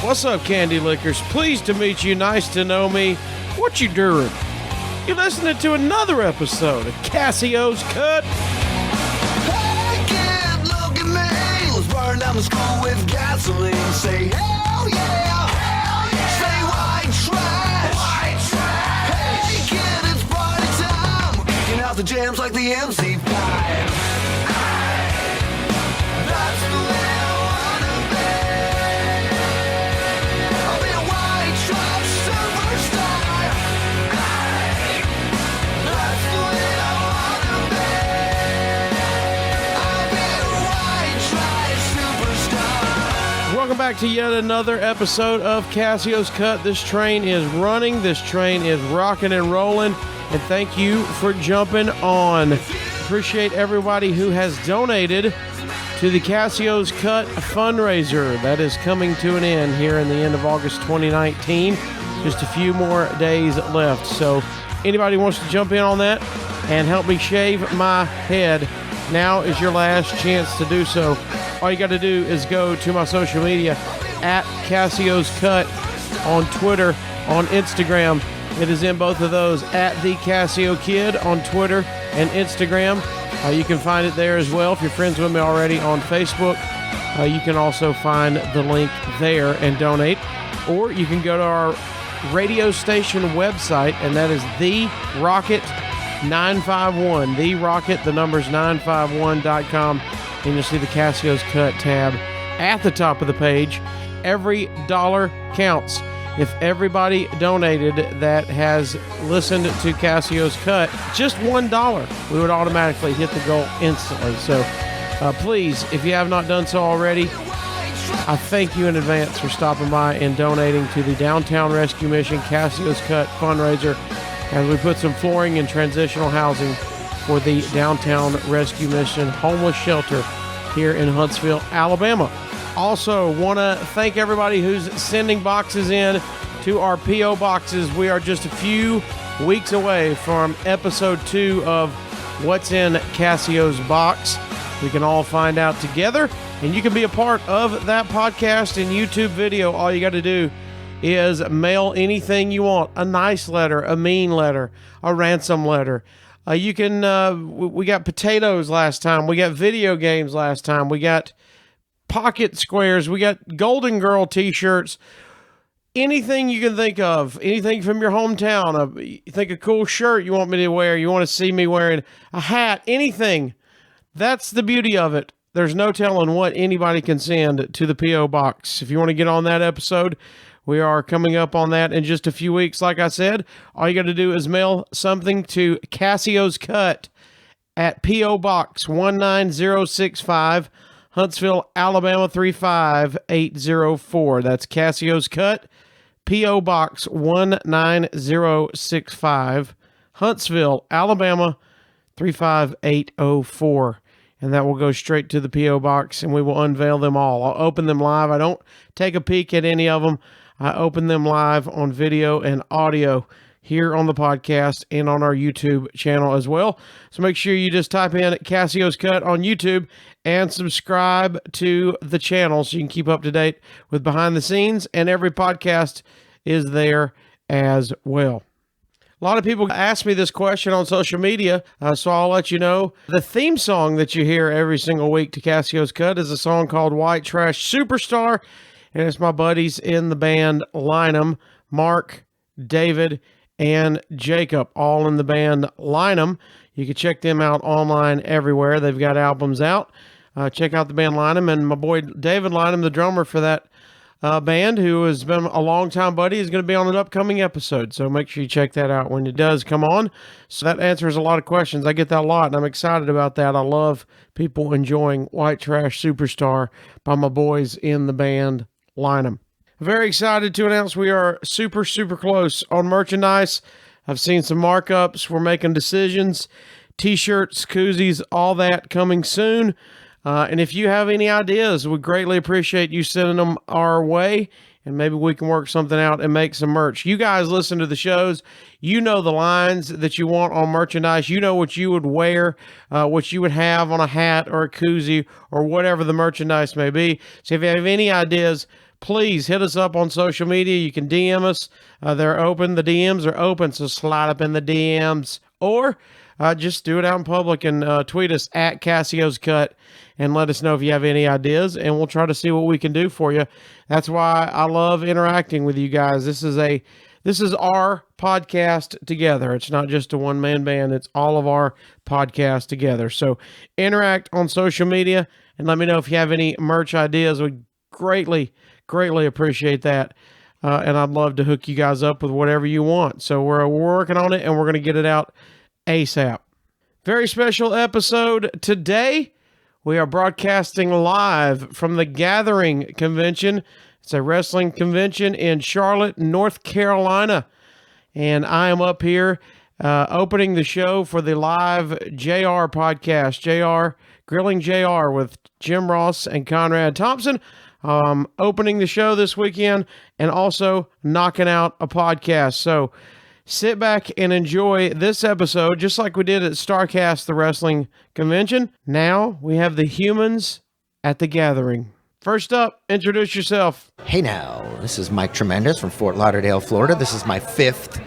What's up, Candy Lickers? Pleased to meet you. Nice to know me. What you doing? You're listening to another episode of Casio'S Cut. Hey kid, look at me. Let's burn down the school with gasoline. Say hell yeah. Hell yeah. Say white trash. White trash. Hey kid, it's party time. We're kicking out the jams like the MC5. That's the way I wanna be. I'll be a white trash superstar. That's the way I wanna be. I'll be a white trash superstar. Welcome back to yet another episode of Casio'S Cut. This train is running. This train is rocking and rolling. And thank you for jumping on. Appreciate everybody who has donated to the Casio'S Cut fundraiser. That is coming to an end here in the end of August 2019. Just a few more days left. So anybody wants to jump in on that and help me shave my head, now is your last chance to do so. All you got to do is go to my social media at Casio'S Cut on Twitter, on Instagram. It is in both of those, at the Casio Kid on Twitter and Instagram. You can find it there as well. If you're friends with me already on Facebook, you can also find the link there and donate. Or you can go to our radio station website, and that is The Rocket 951. The Rocket, the number's 951.com. And you'll see the Casio'S Cut tab at the top of the page. Every dollar counts. If everybody donated that has listened to Casio'S Cut, just $1, we would automatically hit the goal instantly. So please, if you have not done so already, I thank you in advance for stopping by and donating to the Downtown Rescue Mission Casio'S Cut fundraiser as we put some flooring and transitional housing for the Downtown Rescue Mission homeless shelter here in Huntsville, Alabama. Also, want to thank everybody who's sending boxes in to our P.O. boxes. We are just a few weeks away from episode 2 of What's in Casio's Box. We can all find out together, and you can be a part of that podcast and YouTube video. All you got to do is mail anything you want. A nice letter, a mean letter, a ransom letter. You can, we got potatoes last time. We got video games last time. We got pocket squares. We got Golden Girl t-shirts. Anything you can think of. Anything from your hometown. You think a cool shirt you want me to wear. You want to see me wearing a hat. Anything. That's the beauty of it. There's no telling what anybody can send to the P.O. Box. If you want to get on that episode, we are coming up on that in just a few weeks. Like I said, all you got to do is mail something to Casio'S Cut at P.O. Box 19065, Huntsville, Alabama 35804. That's Casio'S Cut, P.O. Box 19065, Huntsville, Alabama 35804. And that will go straight to the P.O. Box, and we will unveil them all. I'll open them live. I don't take a peek at any of them. I open them live on video and audio here on the podcast and on our YouTube channel as well. So make sure you just type in Casio'S Cut on YouTube and subscribe to the channel so you can keep up to date with behind the scenes, and every podcast is there as well. A lot of people ask me this question on social media, so I'll let you know. The theme song that you hear every single week to Casio'S Cut is a song called White Trash Superstar, and it's my buddies in the band Lineham, Mark, David, and Jacob, all in the band Lineham. You can check them out online everywhere. They've got albums out. Check out the band Lineham, and my boy David Lineham, the drummer for that band, who has been a long-time buddy, is going to be on an upcoming episode, so make sure you check that out when it does come on. So that answers a lot of questions. I get that a lot, and I'm excited about that. I love people enjoying White Trash Superstar by my boys in the band Lineham. Very excited to announce we are super, super close on merchandise. I've seen some markups. We're making decisions. T-shirts, koozies, all that coming soon. And if you have any ideas, we greatly appreciate you sending them our way. and maybe we can work something out and make some merch. You guys listen to the shows. You know the lines that you want on merchandise. You know what you would wear, what you would have on a hat or a koozie or whatever the merchandise may be. So if you have any ideas, please hit us up on social media. You can DM us. They're open. The DMs are open, so slide up in the DMs. Or just do it out in public and tweet us at Casio'S Cut and let us know if you have any ideas, and we'll try to see what we can do for you. That's why I love interacting with you guys. This is our podcast together. It's not just a one-man band. It's all of our podcasts together. So interact on social media and let me know if you have any merch ideas. We greatly appreciate that. And I'd love to hook you guys up with whatever you want. So we're working on it, and we're going to get it out ASAP. Very special episode today. We are broadcasting live from the Gathering Convention. It's a wrestling convention in Charlotte, North Carolina. And I am up here opening the show for the live JR podcast. JR, Grilling JR with Jim Ross and Conrad Thompson. Opening the show this weekend and also knocking out a podcast. So sit back and enjoy this episode, just like we did at StarCast, the wrestling convention. Now we have the humans at the Gathering. First up, introduce yourself. Hey now, this is MikeTremendous from Fort Lauderdale, Florida. This is my 5th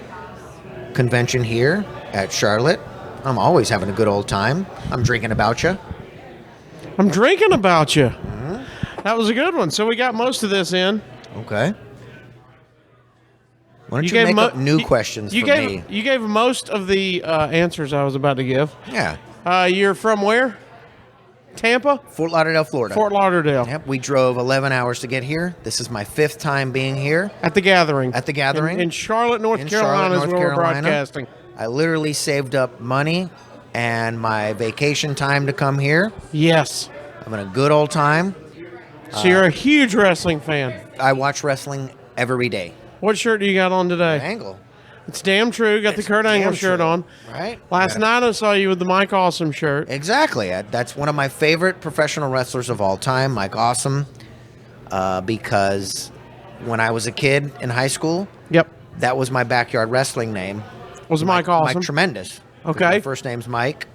convention here at Charlotte. I'm always having a good old time. I'm drinking about you. I'm drinking about you. That was a good one. So we got most of this in. Okay. Why don't you make up new questions for me? You gave most of the answers I was about to give. Yeah. You're from where? Tampa? Fort Lauderdale, Florida. Fort Lauderdale. Yep. We drove 11 hours to get here. This is my 5th time being here. At the Gathering. At the Gathering. In Charlote, North Carolina is where we're broadcasting. I literally saved up money and my vacation time to come here. Yes. Having a good old time. So you're a huge wrestling fan. I watch wrestling every day. What shirt do you got on today? Angle. It's damn true. Got the Kurt Angle shirt on. Right? Last night I saw you with the Mike Awesome shirt. Exactly. That's one of my favorite professional wrestlers of all time, Mike Awesome, because when I was a kid in high school, yep, that was my backyard wrestling name. Was Mike Awesome? MikeTremendous. Okay. My first name's Mike,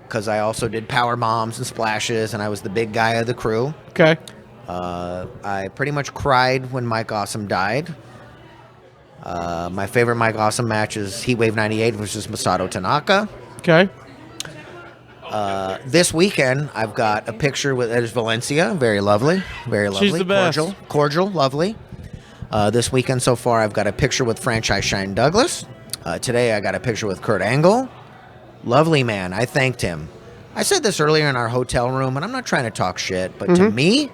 because I also did power bombs and splashes, and I was the big guy of the crew. Okay. I pretty much cried when Mike Awesome died. My favorite Mike Awesome match is Heatwave 98 versus Masato Tanaka. Okay. This weekend, I've got a picture with Edge Valencia. Very lovely. Very lovely. She's the best. Cordial, lovely. This weekend so far, I've got a picture with Franchise Shine Douglas. Today, I got a picture with Kurt Angle. Lovely man. I thanked him. I said this earlier in our hotel room, and I'm not trying to talk shit, but to me,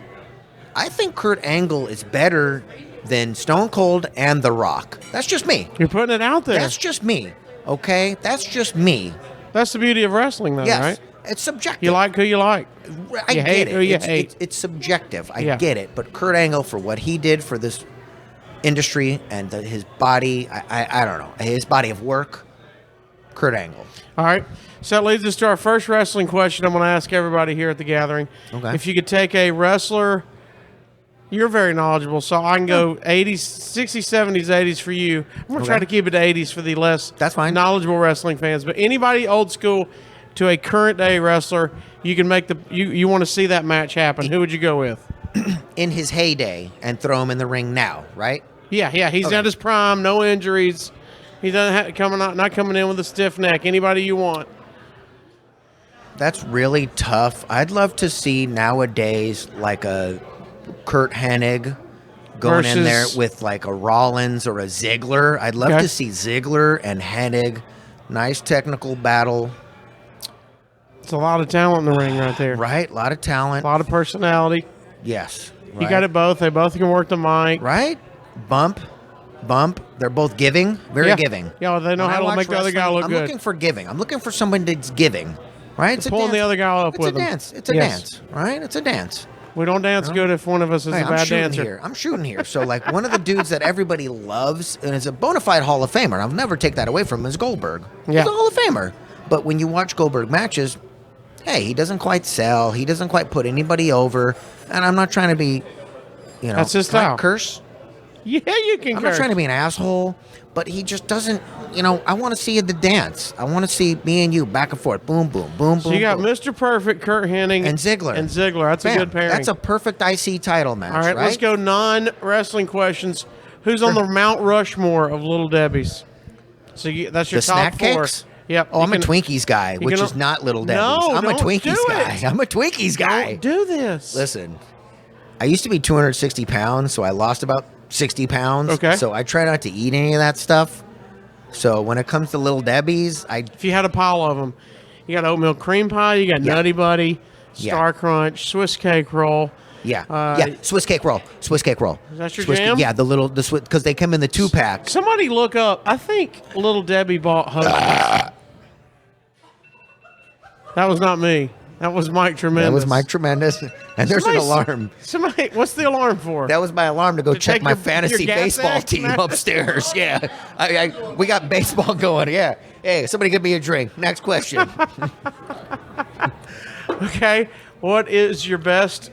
I think Kurt Angle is better than Stone Cold and The Rock. That's just me. You're putting it out there. That's just me. Okay? That's just me. That's the beauty of wrestling, though, Yes. right? It's subjective. You like who you like. I You get hate it. who you hate. It's subjective. I Yeah. get it. But Kurt Angle, for what he did for this industry and his body, I don't know, his body of work, Kurt Angle. All right. So that leads us to our first wrestling question I'm going to ask everybody here at the Gathering. Okay. If you could take a wrestler, you're very knowledgeable, so I can go 80s, 60s, 70s, 80s for you. I'm going to try to keep it to 80s for the less That's fine. knowledgeable wrestling fans. But anybody old school to a current day wrestler, you can make you want to see that match happen. Who would you go with? In his heyday and throw him in the ring now, right? Yeah. He's at his prime, no injuries. He doesn't not coming in with a stiff neck. Anybody you want. That's really tough. I'd love to see nowadays like a Kurt Hennig going in there with like a Rollins or a Ziggler. I'd love to see Ziggler and Hennig. Nice technical battle. It's a lot of talent in the ring right there. Right? A lot of talent. A lot of personality. Yes. You got it both. They both can work the mic. Right? Bump. They're both giving. Very giving. Yeah, they know When how I to make watch the other guy wrestling, look I'm good. looking for giving. I'm looking for someone that's giving. Right? It's pulling the other guy up with them. It's a dance. Right? It's a dance. We don't dance good if one of us is a bad dancer. I'm shooting here. So, like, one of the dudes that everybody loves and is a bona fide Hall of Famer, I'll never take that away from him, is Goldberg. Yeah. He's a Hall of Famer. But when you watch Goldberg matches, hey, he doesn't quite sell. He doesn't quite put anybody over. And I'm not trying to be, That's his style. curse. Yeah, you can I'm curse. not trying to be an asshole, but he just doesn't. I want to see the dance. I want to see me and you back and forth. Boom, boom, boom, So boom. you got boom. Mr. Perfect, Kurt Hennig, And Ziggler. That's a Bam. good pairing. That's a perfect IC title match. All right, let's go non-wrestling questions. Who's on the Mount Rushmore of Little Debbie's? So that's your The top snack 4. cakes? Yep. Oh, I'm you a Twinkies guy, which can- is not Little Debbie's. No, I'm a don't Twinkies do guy. it. I'm a Twinkies guy. Don't do this. Listen, I used to be 260 pounds, so I lost about 60 pounds. Okay. So I try not to eat any of that stuff. So when it comes to Little Debbie's, If you had a pile of them, you got oatmeal cream pie, you got Nutty Buddy, Star Crunch, Swiss cake roll. Swiss cake roll. Swiss cake roll. Is that your Swiss, jam? Yeah, the Swiss, because they come in the 2-pack. Somebody look up. I think Little Debbie bought Hostess. That was not me. That was Mike Tremendous. That was Mike Tremendous. And there's an alarm. Somebody, what's the alarm for? That was my alarm to go check take my your fantasy gas baseball act? team upstairs. Yeah, we got baseball going. Yeah. Hey, somebody give me a drink. Next question. Okay. What is your best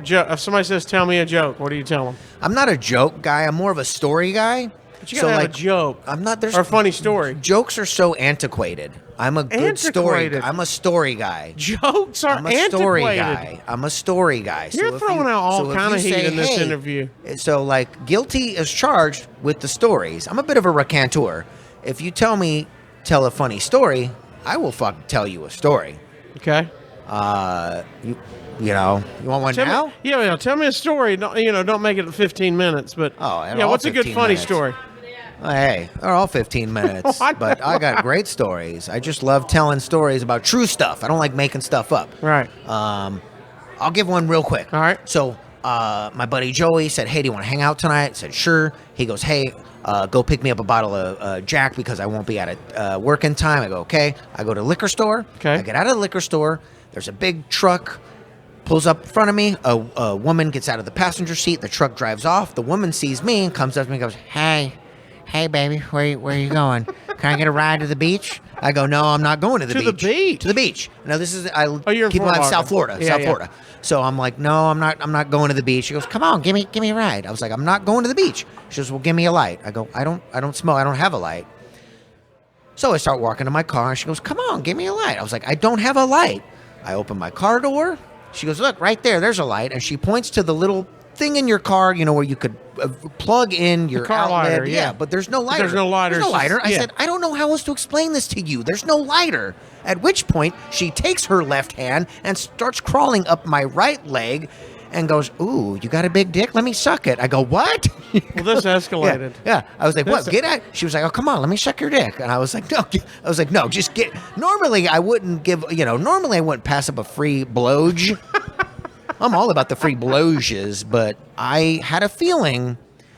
joke? If somebody says, tell me a joke, what do you tell them? I'm not a joke guy. I'm more of a story guy. But you gotta have a joke. I'm not. There's Or a funny story. Jokes are so antiquated. I'm a good story. Antiquated. I'm a story guy. Jokes are I'm a story antiquated. guy. I'm a story guy. You're if throwing out all if kind of you heat say, in this "Hey," interview. So, like, guilty is charged with the stories. I'm a bit of a raconteur. If you tell a funny story, I will tell you a story. Okay. You want one now? Tell me a story. Don't make it 15 minutes, but what's a good 15 funny minutes. story? Hey, they're all 15 minutes, but I got great stories. I just love telling stories about true stuff. I don't like making stuff up. Right. I'll give one real quick. All right. So, my buddy Joey said, "Hey, do you want to hang out tonight?" I said, "Sure." He goes, "Hey, go pick me up a bottle of Jack because I won't be at work in time." I go, "Okay." I go to the liquor store. Okay. I get out of the liquor store. There's a big truck. Pulls up in front of me. A woman gets out of the passenger seat. The truck drives off. The woman sees me and comes up to me and goes, Hey, baby, where you going? Can I get a ride to the beach? I go, no, I'm not going to the beach. To the beach? To the beach. No, this is you're in keep in mind, Florida. South Florida. Yeah, South yeah. Florida. So I'm like, no, I'm not going to the beach. She goes, come on, give me a ride. I was like, I'm not going to the beach. She goes, well, give me a light. I go, I don't smoke. I don't have a light. So I start walking to my car, and she goes, come on, give me a light. I was like, I don't have a light. I open my car door. She goes, look, right there's a light. And she points to the little thing in your car, where you could plug in your car outlet. lighter, yeah. But there's no lighter. There's no lighter. There's no It's just- lighter. I yeah. said, I don't know how else to explain this to you. There's no lighter. At which point, she takes her left hand and starts crawling up my right leg and goes, ooh, you got a big dick? Let me suck it. I go, what? Well, this escalated. Yeah. I was like, what? Get out. She was like, oh, come on, let me suck your dick. And I was like, no. I was like, no, just get. Normally, I wouldn't pass up a free blowj. I'm all about the free blowjes, but I had a feeling,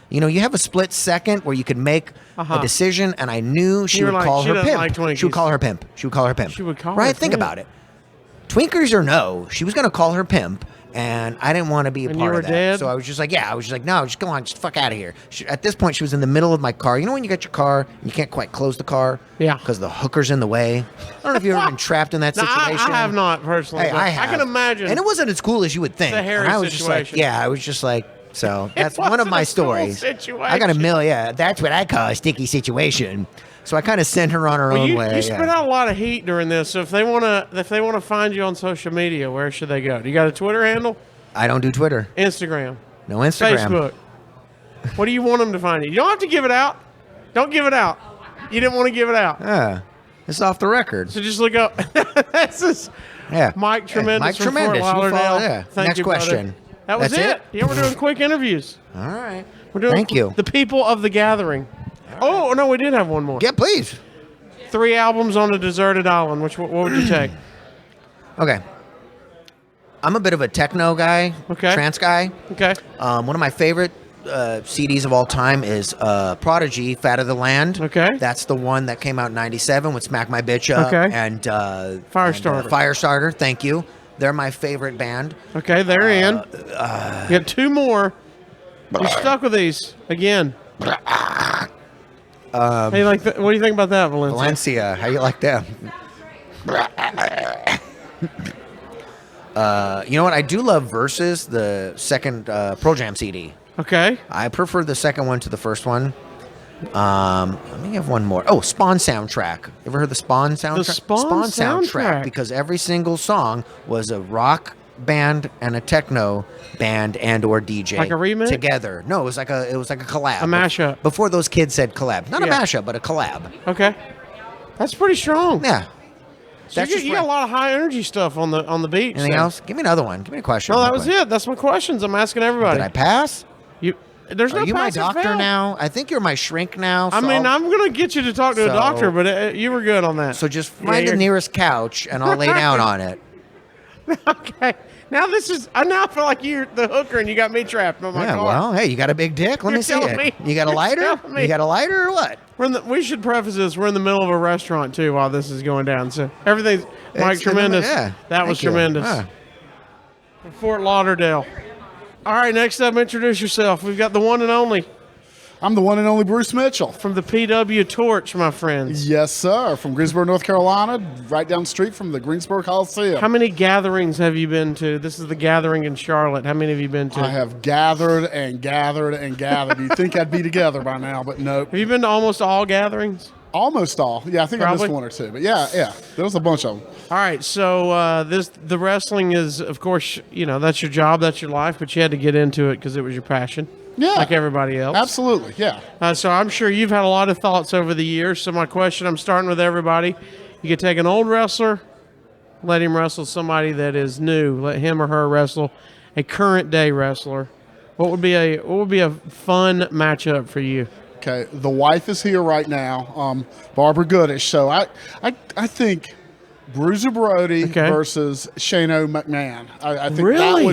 you have a split second where you could make a decision, and I knew she You were would like, call she her doesn't pimp. like Twinkies. She would call her pimp. She would call her pimp. She would call right? her Think pimp. about it. Twinkers or no, she was going to call her pimp, and I didn't want to be a And part you of were that. dead? So I was just like, no, just go on, just fuck out of here. At this point, she was in the middle of my car. You know when you got your car, and you can't quite close the car? Yeah. Because the hooker's in the way. I don't know if you've ever been trapped in that No, situation. I have not personally. Hey, but I have. can imagine. And it wasn't as cool as you would think. It's a hairy And I was situation. I was just like, so that's one wasn't of my a cool stories. situation. I got a million. Yeah, that's what I call a sticky situation. So I kind of sent her on her Well, own you way. spit out a lot of heat during this. So if they wanna find you on social media, where should they go? Do you got a Twitter handle? I don't do Twitter. Instagram? No Instagram. Facebook? What do you want them to find you? You don't have to give it out. Don't give it out. You didn't want to give it out. Yeah, it's off the record. So just look up. This is Yeah, Mike Tremendous Mike from Tremendous. Fort You Lauderdale. follow- yeah. Thank Next you, brother. question. That was That's it. Yeah, we're doing quick interviews. All right. We're doing Thank you. the people of the gathering. Oh no, we did have one more. Yeah, please. 3 albums on a deserted island. What would you take? Okay. I'm a bit of a techno guy. Okay. Trance guy. Okay. One of my favorite CDs of all time is Prodigy, Fat of the Land. Okay. That's the one that came out in 97 with Smack My Bitch Up. Okay. And Firestarter. Firestarter, thank you. They're my favorite band. Okay, they're in. You got 2 more. You're stuck with these again. Hey, what do you think about that, Valencia? Valencia, how you like them? You know what? I do love Versus, the second Pearl Jam CD. Okay. I prefer the second one to the first one. Let me have one more. Oh, Spawn soundtrack. You ever heard the Spawn soundtrack? The Spawn soundtrack. Because every single song was a rock band and a techno band and or DJ Like a remix? together. No, it was like a collab. A mashup. Before those kids said collab. Not a Yeah. mashup, but a collab. Okay. That's pretty strong. Yeah. So you got a lot of high energy stuff on the beach. Anything then. else? Give me another one. Give me a question. No, that real was quick. it. That's my questions. I'm asking everybody. Did I pass? There's no Are you my pass or doctor fail. now? I think you're my shrink now. I so mean, I'm gonna get you to talk to a So- doctor, but you were good on that. So just find the you're- nearest couch and I'll lay down on it. Okay. Now this is. I now feel like you're the hooker and you got me trapped on my Yeah, car. well, hey, you got a big dick? Let You're me see telling it. me. You got a You're lighter? telling me. You got a lighter or what? We should preface this. We're in the middle of a restaurant too while this is going down. So everything's Mike It's in the- Tremendous. yeah. That was Thank you. tremendous. Yeah. From Fort Lauderdale. All right, next up, introduce yourself. We've got the one and only I'm the one and only Bruce Mitchell. from the PW Torch, my friends. Yes, sir. From Greensboro, North Carolina, right down the street from the Greensboro Coliseum. How many gatherings have you been to? This is the gathering in Charlotte. How many have you been to? I have gathered and gathered and gathered. You'd think I'd be together by now, but nope. Have you been to almost all gatherings? Almost all. Yeah, I think I missed Probably. one or two. But yeah. There was a bunch of them. All right, so the wrestling is, of course, that's your job, that's your life, but you had to get into it because it was your passion, Yeah. like everybody else. Absolutely, yeah. So I'm sure you've had a lot of thoughts over the years. So my question, I'm starting with everybody. You could take an old wrestler, let him wrestle somebody that is new, let him or her wrestle a current day wrestler. What would be a fun matchup for you? Okay, the wife is here right now, Barbara Goodish. So I think Bruiser Brody Okay. versus Shane McMahon. I think Really?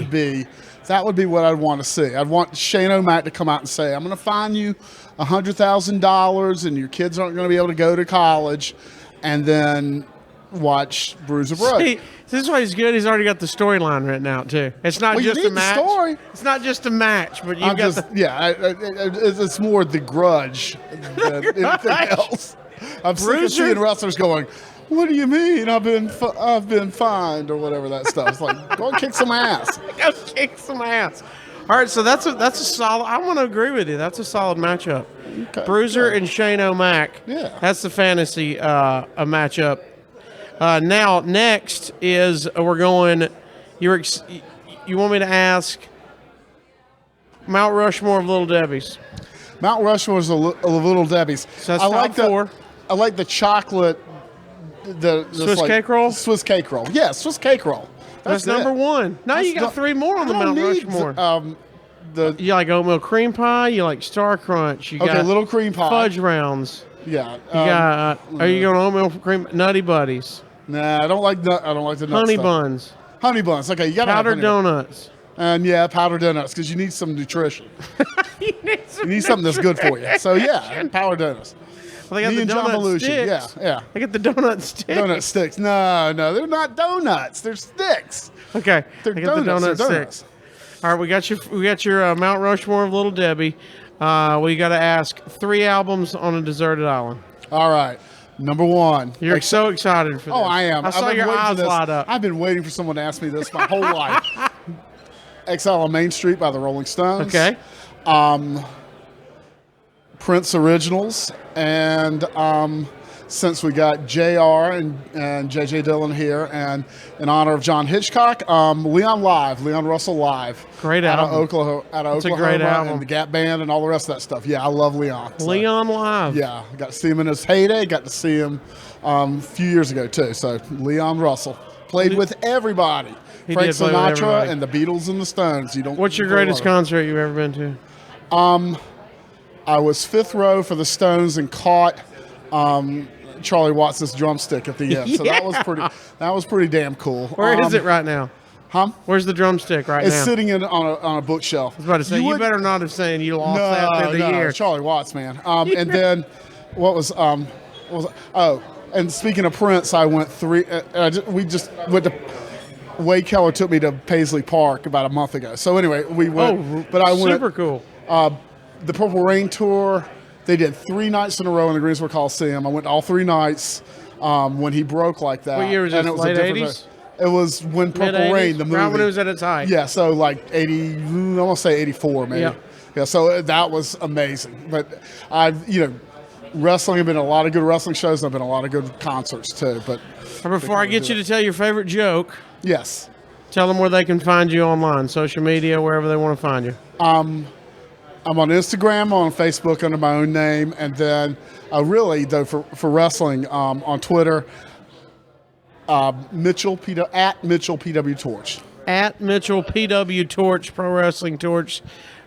that would be what I'd want to see. I'd want Shane O'Mac to come out and say, "I'm going to fine you $100,000, and your kids aren't going to be able to go to college," and then watch Bruiser Brody. Hey, this is why he's good. He's already got the storyline written out too. It's not Well, you just need a the match. story. It's not just a match, but you've I'm got just, it's more the grudge than anything else. I'm sick of Bruiser- seeing wrestlers going, "What do you mean? I've been fined," or whatever that stuff. It's like, go and kick some ass. Go kick some ass. All right, so that's a solid. I want to agree with you. That's a solid matchup. Okay. Bruiser and Shane O'Mac. Yeah. That's the fantasy a matchup. Now next is we're going. You want me to ask Mount Rushmore of Little Debbie's? Mount Rushmore is a Little Debbie's. So that's top four. I like the chocolate. The Swiss cake roll? Swiss cake roll. Yeah, Swiss cake roll. That's number it. one. Now you got That's three more on the I don't Mount need Rushmore. The You like oatmeal cream pie. You like Star Crunch. You okay, got little cream pie. fudge rounds. Yeah. You got. Are you going oatmeal cream Nutty Buddies? Nah, I don't like the nut Honey stuff. buns. Honey buns. Okay, you got to have Powdered honey buns. donuts. And yeah, powdered donuts because you need some nutrition. You need something that's good for you. So yeah, and powdered donuts. Well, they got Me the and John donut Belushi. sticks. Yeah. They got the donut sticks. Donut sticks. No, they're not donuts. They're sticks. Okay. They're They got the donuts. donut They're sticks. All right, we got your Mount Rushmore of Little Debbie. We got to ask 3 albums on a deserted island. All right. Number one. You're so excited for this. Oh, I am. I saw I've been your waiting for eyes this. light up. I've been waiting for someone to ask me this my whole life. Exile on Main Street by the Rolling Stones. Okay. Prince Originals. And since we got JR and JJ Dillon here, and in honor of John Hitchcock, Leon Russell Live. Great out album. Of Oklahoma, It's a great album. and the Gap Band and all the rest of that stuff. Yeah, I love Leon. So, Leon Live. yeah, got to see him in his heyday. Got to see him a few years ago too. So Leon Russell played with everybody. He Frank did play with Sinatra everybody. and the Beatles and the Stones. You don't. What's your you don't greatest love it. concert you've ever been to? I was 5th row for the Stones and caught Charlie Watts' drumstick at the end. So that was pretty damn cool. Where is it right now? Huh? Where's the drumstick right It's now? sitting on a bookshelf. I was about to say, you would- better not have said you lost that through the year. Charlie Watts, man. And then what was and speaking of Prince, I went we just went to. Wade Keller took me to Paisley Park about a month ago. So anyway, we went. But I went. Super cool. The Purple Rain tour. They did 3 nights in a row in the Greensboro Coliseum. I went all 3 nights when he broke like that. What year was And this, it was late a different- 80s? It was when Purple Mid-80s? Rain, the movie. Right when it was at its height. Yeah, so like 80, I want to say 84 maybe. Yeah. Yeah, so that was amazing. But wrestling, I've been to a lot of good wrestling shows. I've been to a lot of good concerts too. But Before I get you to tell your favorite joke, yes, tell them where they can find you online, social media, wherever they want to find you. I'm on Instagram, on Facebook under my own name, and then really though for wrestling on Twitter, Mitchell PW Torch. At Mitchell PW Torch, Pro Wrestling Torch,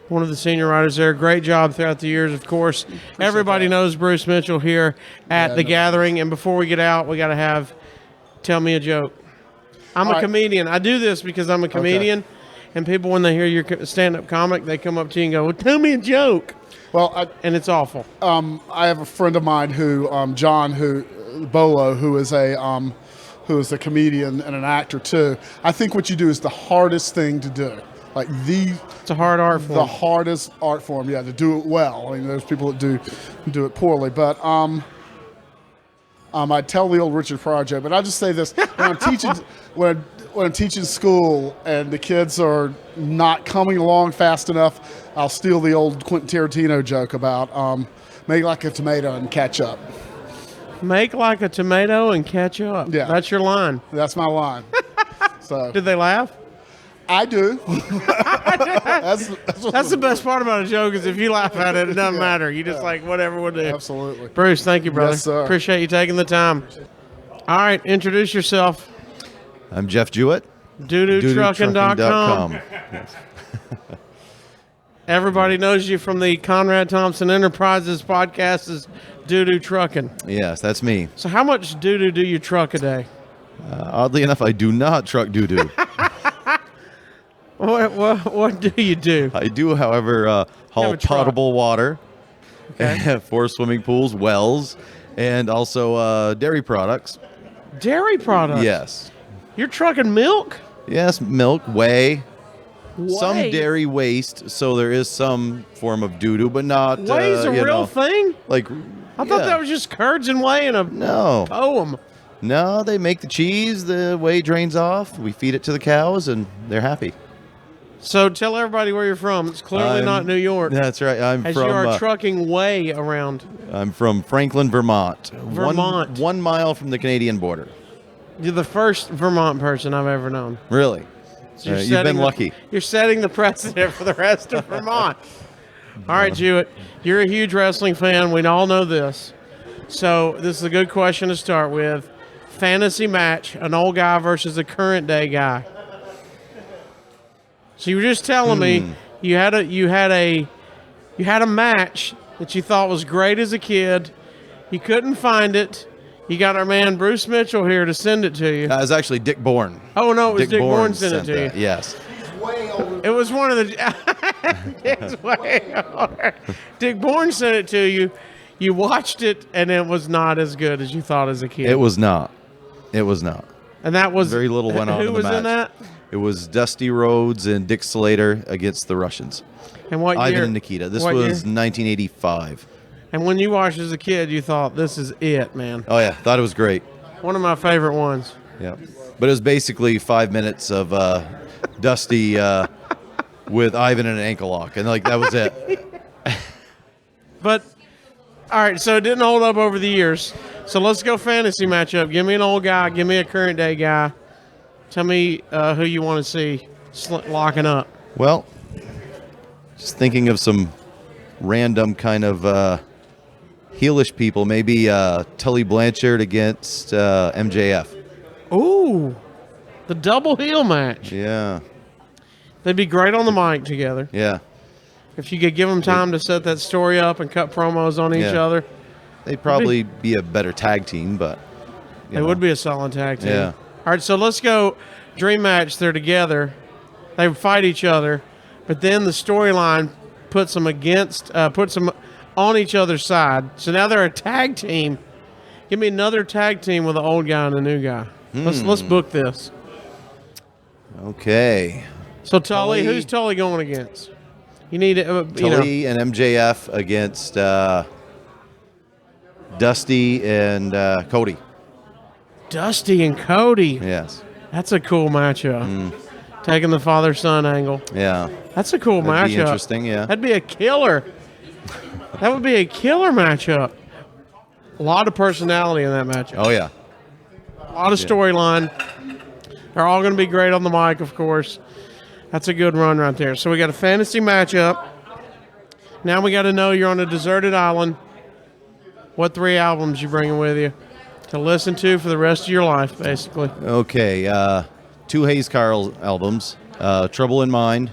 one of the senior writers there. Great job throughout the years, of course. Everybody knows Bruce Mitchell here at The Gathering. And before we get out, we got to tell me a joke. I'm a comedian. I do this because I'm a comedian. Okay. And people, when they hear your stand-up comic, they come up to you and go, well, tell me a joke. Well, and it's awful. I have a friend of mine who, John, Bolo, who is a comedian and an actor too. I think what you do is the hardest thing to do. It's a hard art form. The hardest art form, yeah, to do it well. I mean, there's people that do it poorly, but I tell the old Richard Pryor joke, but I'll just say this: when I'm teaching, when I'm teaching school and the kids are not coming along fast enough, I'll steal the old Quentin Tarantino joke about make like a tomato and catch up. Make like a tomato and catch up. Yeah, that's your line. That's my line. So did they laugh? I do. that's the best part about a joke is if you laugh at it, it doesn't matter. You just whatever will do. Absolutely. Bruce, thank you, brother. Yes, sir. Appreciate you taking the time. All right, introduce yourself. I'm Jeff Jewett. DoodooTrucking.com. Yes. Everybody knows you from the Conrad Thompson Enterprises podcast as Doo-Doo Trucking. Yes, that's me. So how much doo-doo do you truck a day? Oddly enough, I do not truck doo-doo. What do you do? I do, however, haul potable water for swimming pools, wells, and also dairy products. Dairy products? Yes. You're trucking milk? Yes, milk, whey. Some dairy waste, so there is some form of doo-doo, but not... Whey's a real thing? I thought that was just curds and whey in a poem. No, they make the cheese, the whey drains off, we feed it to the cows, and they're happy. So tell everybody where you're from. It's clearly not New York. That's right. As you are trucking whey around. I'm from Franklin, Vermont. Vermont. 1 mile from the Canadian border. You're the first Vermont person I've ever known. Really? So you've been lucky. You're setting the precedent for the rest of Vermont. All right, Jewett, you're a huge wrestling fan. We all know this. So this is a good question to start with. Fantasy match, an old guy versus a current day guy. So you were just telling me you had a match that you thought was great as a kid. You couldn't find it. You got our man Bruce Mitchell here to send it to you. It was actually Dick Bourne. Oh no, it was Dick Bourne sent it to you. Yes. It was one of the Dick's way over. Dick Bourne sent it to you. You watched it, and it was not as good as you thought as a kid. It was not. It was not. And that was very little went on in the match. Who was in that? It was Dusty Rhodes and Dick Slater against the Russians. And what year? Ivan and Nikita. This was 1985. And when you watched as a kid, you thought, this is it, man. Oh, yeah. Thought it was great. One of my favorite ones. Yeah. But it was basically 5 minutes of Dusty with Ivan in an ankle lock. And, that was it. But, all right, so it didn't hold up over the years. So let's go fantasy matchup. Give me an old guy. Give me a current day guy. Tell me who you want to see locking up. Well, just thinking of some random kind of heelish people. Maybe Tully Blanchard against MJF. Ooh, the double heel match. Yeah. They'd be great on the mic together. Yeah. If you could give them time to set that story up and cut promos on each other. They'd probably be a better tag team, but... They would be a solid tag team. Yeah. All right, so let's go dream match. They're together. They fight each other, but then the storyline puts them on each other's side. So now they're a tag team. Give me another tag team with an old guy and a new guy. Let's book this. Okay. So Tully, who's Tully going against? You need Tully and MJF against Dusty and Cody. Dusty and Cody. Yes. That's a cool matchup. taking the father-son angle. Yeah. That's a cool That'd be matchup. interesting, yeah. That'd be a killer. That would be a killer matchup. A lot of personality in that matchup. Oh, yeah. A lot of storyline. They're all going to be great on the mic, of course. That's a good run right there. So we got a fantasy matchup. Now we got to know you're on a deserted island. What 3 albums you bringing with you to listen to for the rest of your life, basically? Okay. 2 JayZ Carl albums, Trouble in Mind,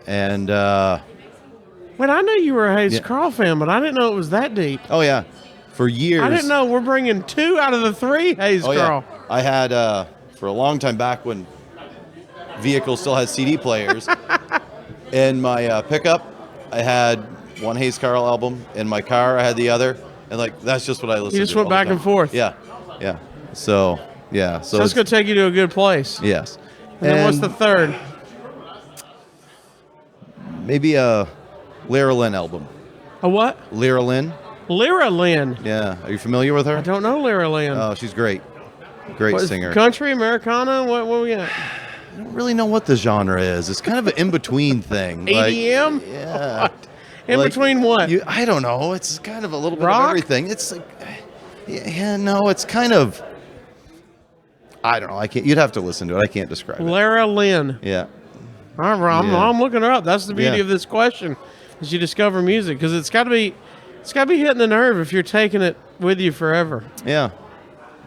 and... Wait, I knew you were a JayZ Carl fan, but I didn't know it was that deep. oh, yeah. For years... I didn't know we're bringing 2 out of the 3 JayZ Carl. Yeah. I had, for a long time back when vehicles still had CD players, in my pickup, I had one JayZ Carl album. In my car, I had the other. And, like, that's just what I listened to. You just went back and forth. Yeah. Yeah. So, yeah. So it's going to take you to a good place. Yes. And then what's the third? Maybe a Lyra Lynn album. A what? Lyra Lynn. Lyra Lynn. Yeah. Are you familiar with her? I don't know Lyra Lynn. Oh, she's great. Great singer. Country, Americana? What we got? I don't really know what the genre is. It's kind of an in-between thing. EDM? Like, yeah. In between what? I don't know. It's kind of a little bit Rock? of everything. It's like, no, it's kind of, I don't know. I can't. You'd have to listen to it. I can't describe it. Lyra Lynn. Yeah. I'm looking her up. That's the beauty Yeah. of this question, is you discover music, because it's got to be hitting the nerve if you're taking it with you forever. Yeah.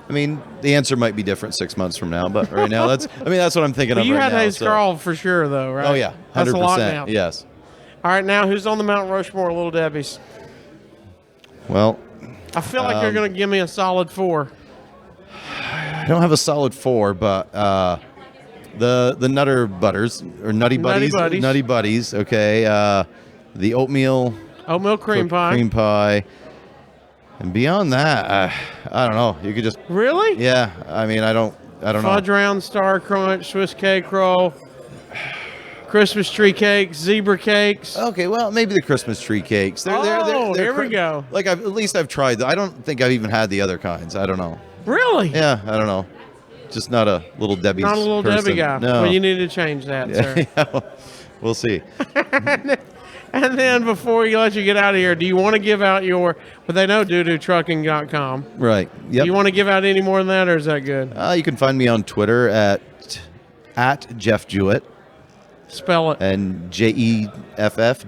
I mean, the answer might be different 6 months from now, but right now that's what I'm thinking But of you right had now. JayZ Carl for sure, though, right? Oh yeah, 100%. That's a lockdown. Yes. All right, now who's on the Mount Rushmore, Little Debbie's? Well, I feel like you're going to give me a solid 4. I don't have a solid 4, but the Nutter Butters or Nutty Buddies, Nutty Buddies. Okay, the oatmeal Cream pie. cream pie, and beyond that, I don't know. You could just Really? yeah. I mean, I don't Fudge know. Round, Star Crunch, Swiss Cake Roll, Christmas tree cakes, zebra cakes. Okay, well, maybe the Christmas tree cakes. They're here we go. Like at least I've tried. I don't think I've even had the other kinds. I don't know. Really? Yeah, I don't know. Just not a Little Debbie. Not a Little Debbie guy. No. Well, you need to change that, sir. Yeah, we'll see. And then before you let you get out of here, do you want to give out your, well, they know doodoo-trucking.com. Right. Yep. Do you want to give out any more than that, or is that good? You can find me on Twitter at Jeff Jewett Spell it. and JEFF,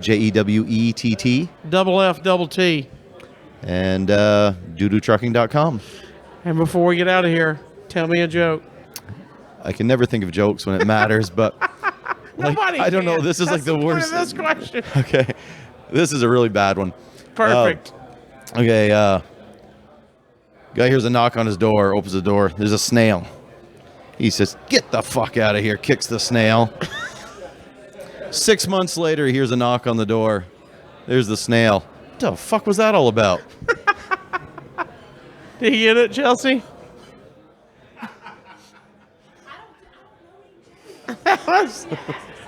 Double F, double T. and doodoo-trucking.com. And before we get out of here, tell me a joke. I can never think of jokes when it matters, but like, Nobody I don't know. can. This is That's like the point worst. of this question. Okay. This is a really bad one. Perfect. Okay. Guy hears a knock on his door, opens the door. There's a snail. He says, "Get the fuck out of here," kicks the snail. 6 months later, he hears a knock on the door. There's the snail. What the fuck was that all about? Did you get it, Chelsea?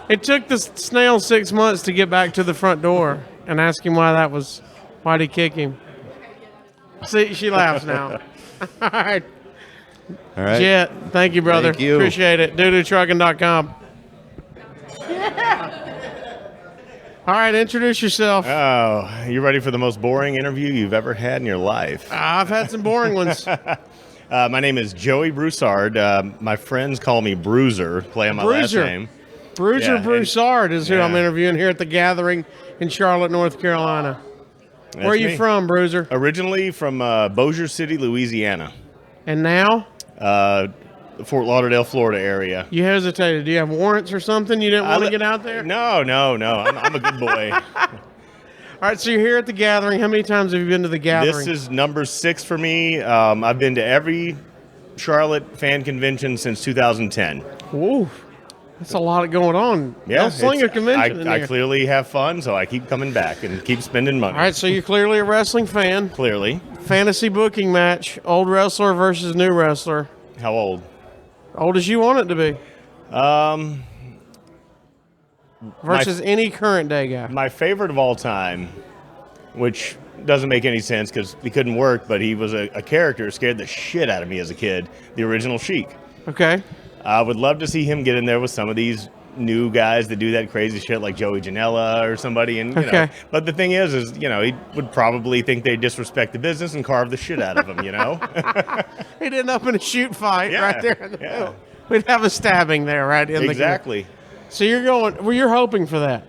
It took the snail 6 months to get back to the front door and ask him why'd he kick him? See, she laughs now. All right. All right. Jet, thank you, brother. Thank you. Appreciate it. doodoo-trucking.com. Yeah. All right, introduce yourself. Oh, you ready for the most boring interview you've ever had in your life? I've had some boring ones. My name is Joey Broussard. My friends call me Bruiser, play on my last Bruiser. name. Bruiser Yeah, Broussard is who yeah. I'm interviewing here at the Gathering in Charlotte, North Carolina. Where are you me. from, Bruiser? Originally from Bossier City, Louisiana. And now? Fort Lauderdale, Florida area. You hesitated. Do you have warrants or something? You didn't want to get out there? No. I'm a good boy. All right, so you're here at the Gathering. How many times have you been to the Gathering? This is number 6 for me. I've been to every Charlotte fan convention since 2010. Whoa, that's a lot going on. Yeah, Don't sling a it's- convention in I here. clearly have fun, so I keep coming back and keep spending money. All right, so you're clearly a wrestling fan. Clearly. Fantasy booking match, old wrestler versus new wrestler. How old? Old as you want it to be. Um, Versus any current day guy. my favorite of all time, which doesn't make any sense because he couldn't work, but he was a character, scared the shit out of me as a kid, the original Sheik. Okay. I would love to see him get in there with some of these new guys that do that crazy shit like Joey Janela or somebody. And you know, but the thing is, you know, he would probably think they disrespect the business and carve the shit out of him, you know? He'd end up in a shoot fight Yeah, right there in the middle. We'd have a stabbing there right in exactly. So you're going, well, you're hoping for that.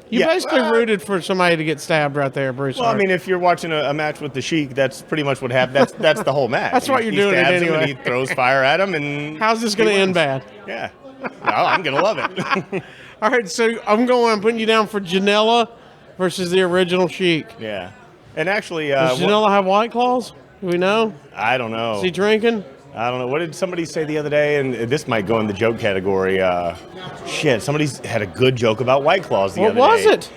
You Yeah, basically rooted for somebody to get stabbed right there, Bruce. Well, I mean, if you're watching a match with the Sheik, that's pretty much what happened. That's the whole match. That's why you're He doing it stabs him anyway. and he throws fire at him, and how's this going to end bad? Yeah. No, I'm gonna love it. All right, so I'm putting you down for Janela versus the original Sheik. Yeah, and actually, Does Janela have White Claws? Do we know? I don't know. Is he drinking? I don't know. What did somebody say the other day? And this might go in the joke category. Shit, somebody had a good joke about White Claws the other day. What was it?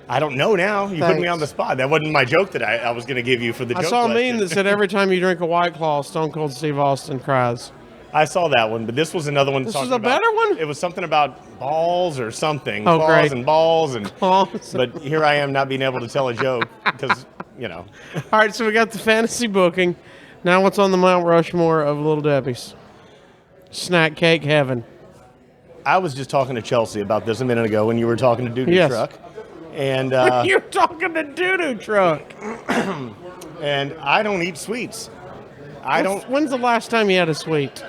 I don't know now. You put me on the spot. That wasn't my joke that I was going to give you for the joke I saw a question. meme that said every time you drink a White Claw, Stone Cold Steve Austin cries. I saw that one, but this was another one. This talking was a better one? It was something about balls or something. Oh, Claws great. and balls. And Claws. But here I am not being able to tell a joke because, you know. All right, so we got the fantasy booking. Now what's on the Mount Rushmore of Little Debbie's? Snack cake heaven. I was just talking to Chelsea about this a minute ago when you were talking to Doo-Doo Yes. Truck. And You're talking to Doo-Doo Truck. and I don't eat sweets. I don't. When's the last time you had a sweet?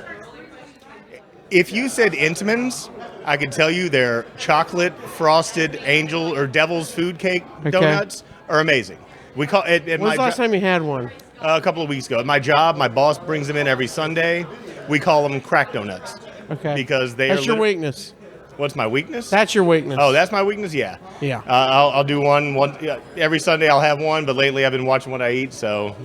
If you said Intamins, I could tell you their chocolate frosted angel or devil's food cake donuts are amazing. We call it. When's the last time you had one? A couple of weeks ago. At my job, my boss brings them in every Sunday. We call them crack donuts. Okay. Because they That's are your weakness. What's my weakness? That's your weakness. Oh, that's my weakness? Yeah. Yeah. I'll do one every Sunday. I'll have one, but lately I've been watching what I eat, so.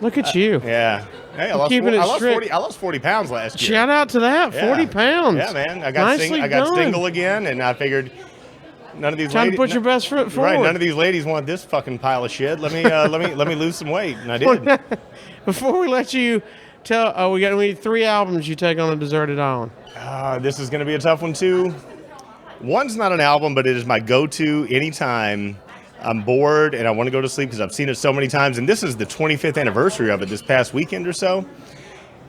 Look at you. Yeah. Hey, I lost, keeping it I lost strict. 40. I lost 40 pounds last year. Shout out to that. Yeah. 40 pounds. Yeah, man. I got Nicely I got done. single again, and I figured none of these Time ladies. to put your best foot forward. Right. None of these ladies want this fucking pile of shit. Let me let me lose some weight, and I did. Before we let you tell, we need 3 albums you take on a deserted island. This is going to be a tough one too. One's not an album, but it is my go-to anytime I'm bored and I want to go to sleep because I've seen it so many times. And this is the 25th anniversary of it this past weekend or so.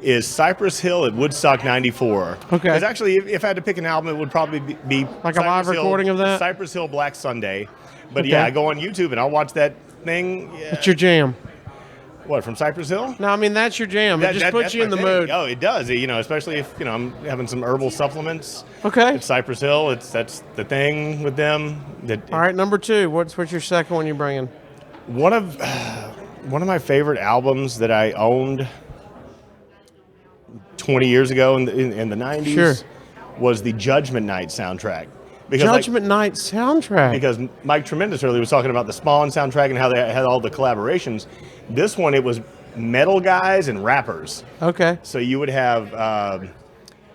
Is Cypress Hill at Woodstock 94. Okay. Because actually, if I had to pick an album, it would probably be Like a live recording of that? Cypress Hill Black Sunday. But Okay. yeah, I go on YouTube and I'll watch that thing. Yeah. It's your jam. What, from Cypress Hill? No, I mean, that's your jam. It just puts that's you in my the thing. mood. Oh, it does. You know, especially if, you know, I'm having some herbal supplements. Okay. It's Cypress Hill. That's the thing with them. All right, number 2. What's your second one you're bringing? One of my favorite albums that I owned 20 years ago in the 90s Sure. was the Judgment Night soundtrack. Because Judgment Night soundtrack. Because MikeTremendous earlier was talking about the Spawn soundtrack and how they had all the collaborations. This one, it was metal guys and rappers. Okay. So you would have...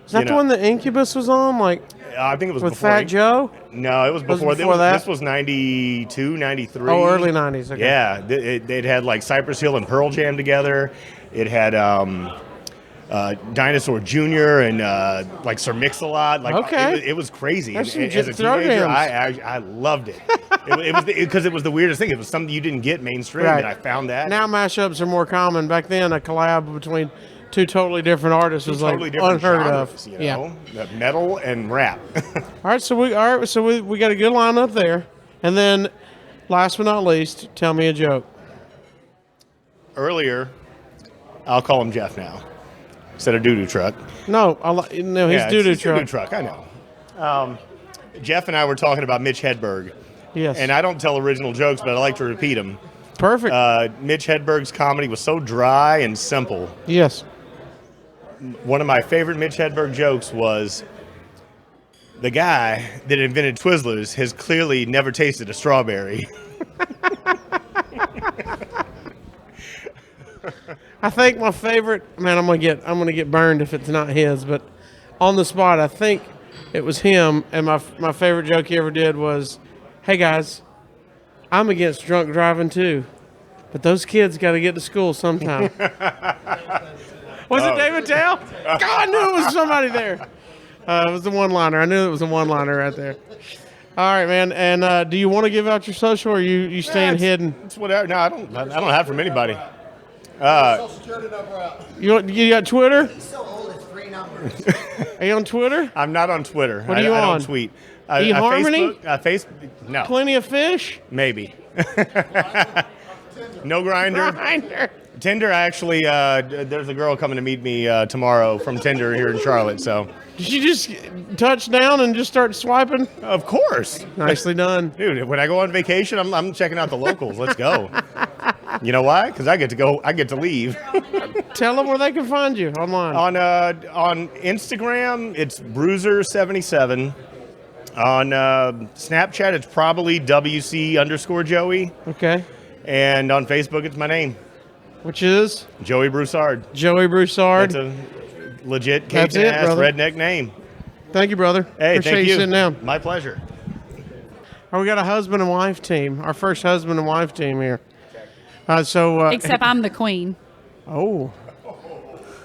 Is that the one that Incubus was on? Like I think it was with before Fat Joe? No, it was before, that? This was 92, 93. Oh, early 90s. Okay. Yeah, they'd had like Cypress Hill and Pearl Jam together. It had Dinosaur Jr. and like Sir Mix-a-Lot. Like, okay. it was crazy. There's some As a throw teenager, jams. I loved it. It was because it was the weirdest thing. It was something you didn't get mainstream, Right. and I found that. Now mashups are more common. Back then, a collab between 2 totally different artists was totally like different unheard genres, of. you know? Metal and rap. All right, so we got a good lineup there, and then last but not least, tell me a joke. Earlier, I'll call him Jeff now instead of Doo-Doo Truck. No, he's Doo-Doo it's Truck. Doo-Doo Truck. I know. Jeff and I were talking about Mitch Hedberg. Yes. And I don't tell original jokes, but I like to repeat them. Perfect. Mitch Hedberg's comedy was so dry and simple. Yes. One of my favorite Mitch Hedberg jokes was, the guy that invented Twizzlers has clearly never tasted a strawberry. I think my favorite, man, I'm gonna get burned if it's not his, but on the spot, I think it was him. And my favorite joke he ever did was, "Hey guys, I'm against drunk driving too, but those kids got to get to school sometime." Was it David Tell? God, I knew it was somebody there. It was the one-liner. I knew it was a one-liner right there. All right, man. And do you want to give out your social, or you staying hidden? It's whatever. No, I don't have from anybody. You got Twitter? He's so old, it's free now. Are you on Twitter? I'm not on Twitter. What are you I on? don't tweet. eHarmony? No. Plenty of fish? Maybe. No Grinder. Grinder. Tinder, actually, there's a girl coming to meet me tomorrow from Tinder here in Charlotte, so. Did you just touch down and just start swiping? Of course. Nicely done. Dude, when I go on vacation, I'm checking out the locals. Let's go. You know why? Because I get to leave. Tell them where they can find you online. On Instagram, it's Bruiser77. On Snapchat, it's probably WC_Joey. Okay. And on Facebook, it's my name. Which is? Joey Broussard. Joey Broussard. That's a legit That's it, Cajun-ass brother. redneck name. Thank you, brother. Hey, Appreciate thank you you. sitting down. My pleasure. Oh, we got a husband and wife team. Our first husband and wife team here. Except I'm the queen. Oh.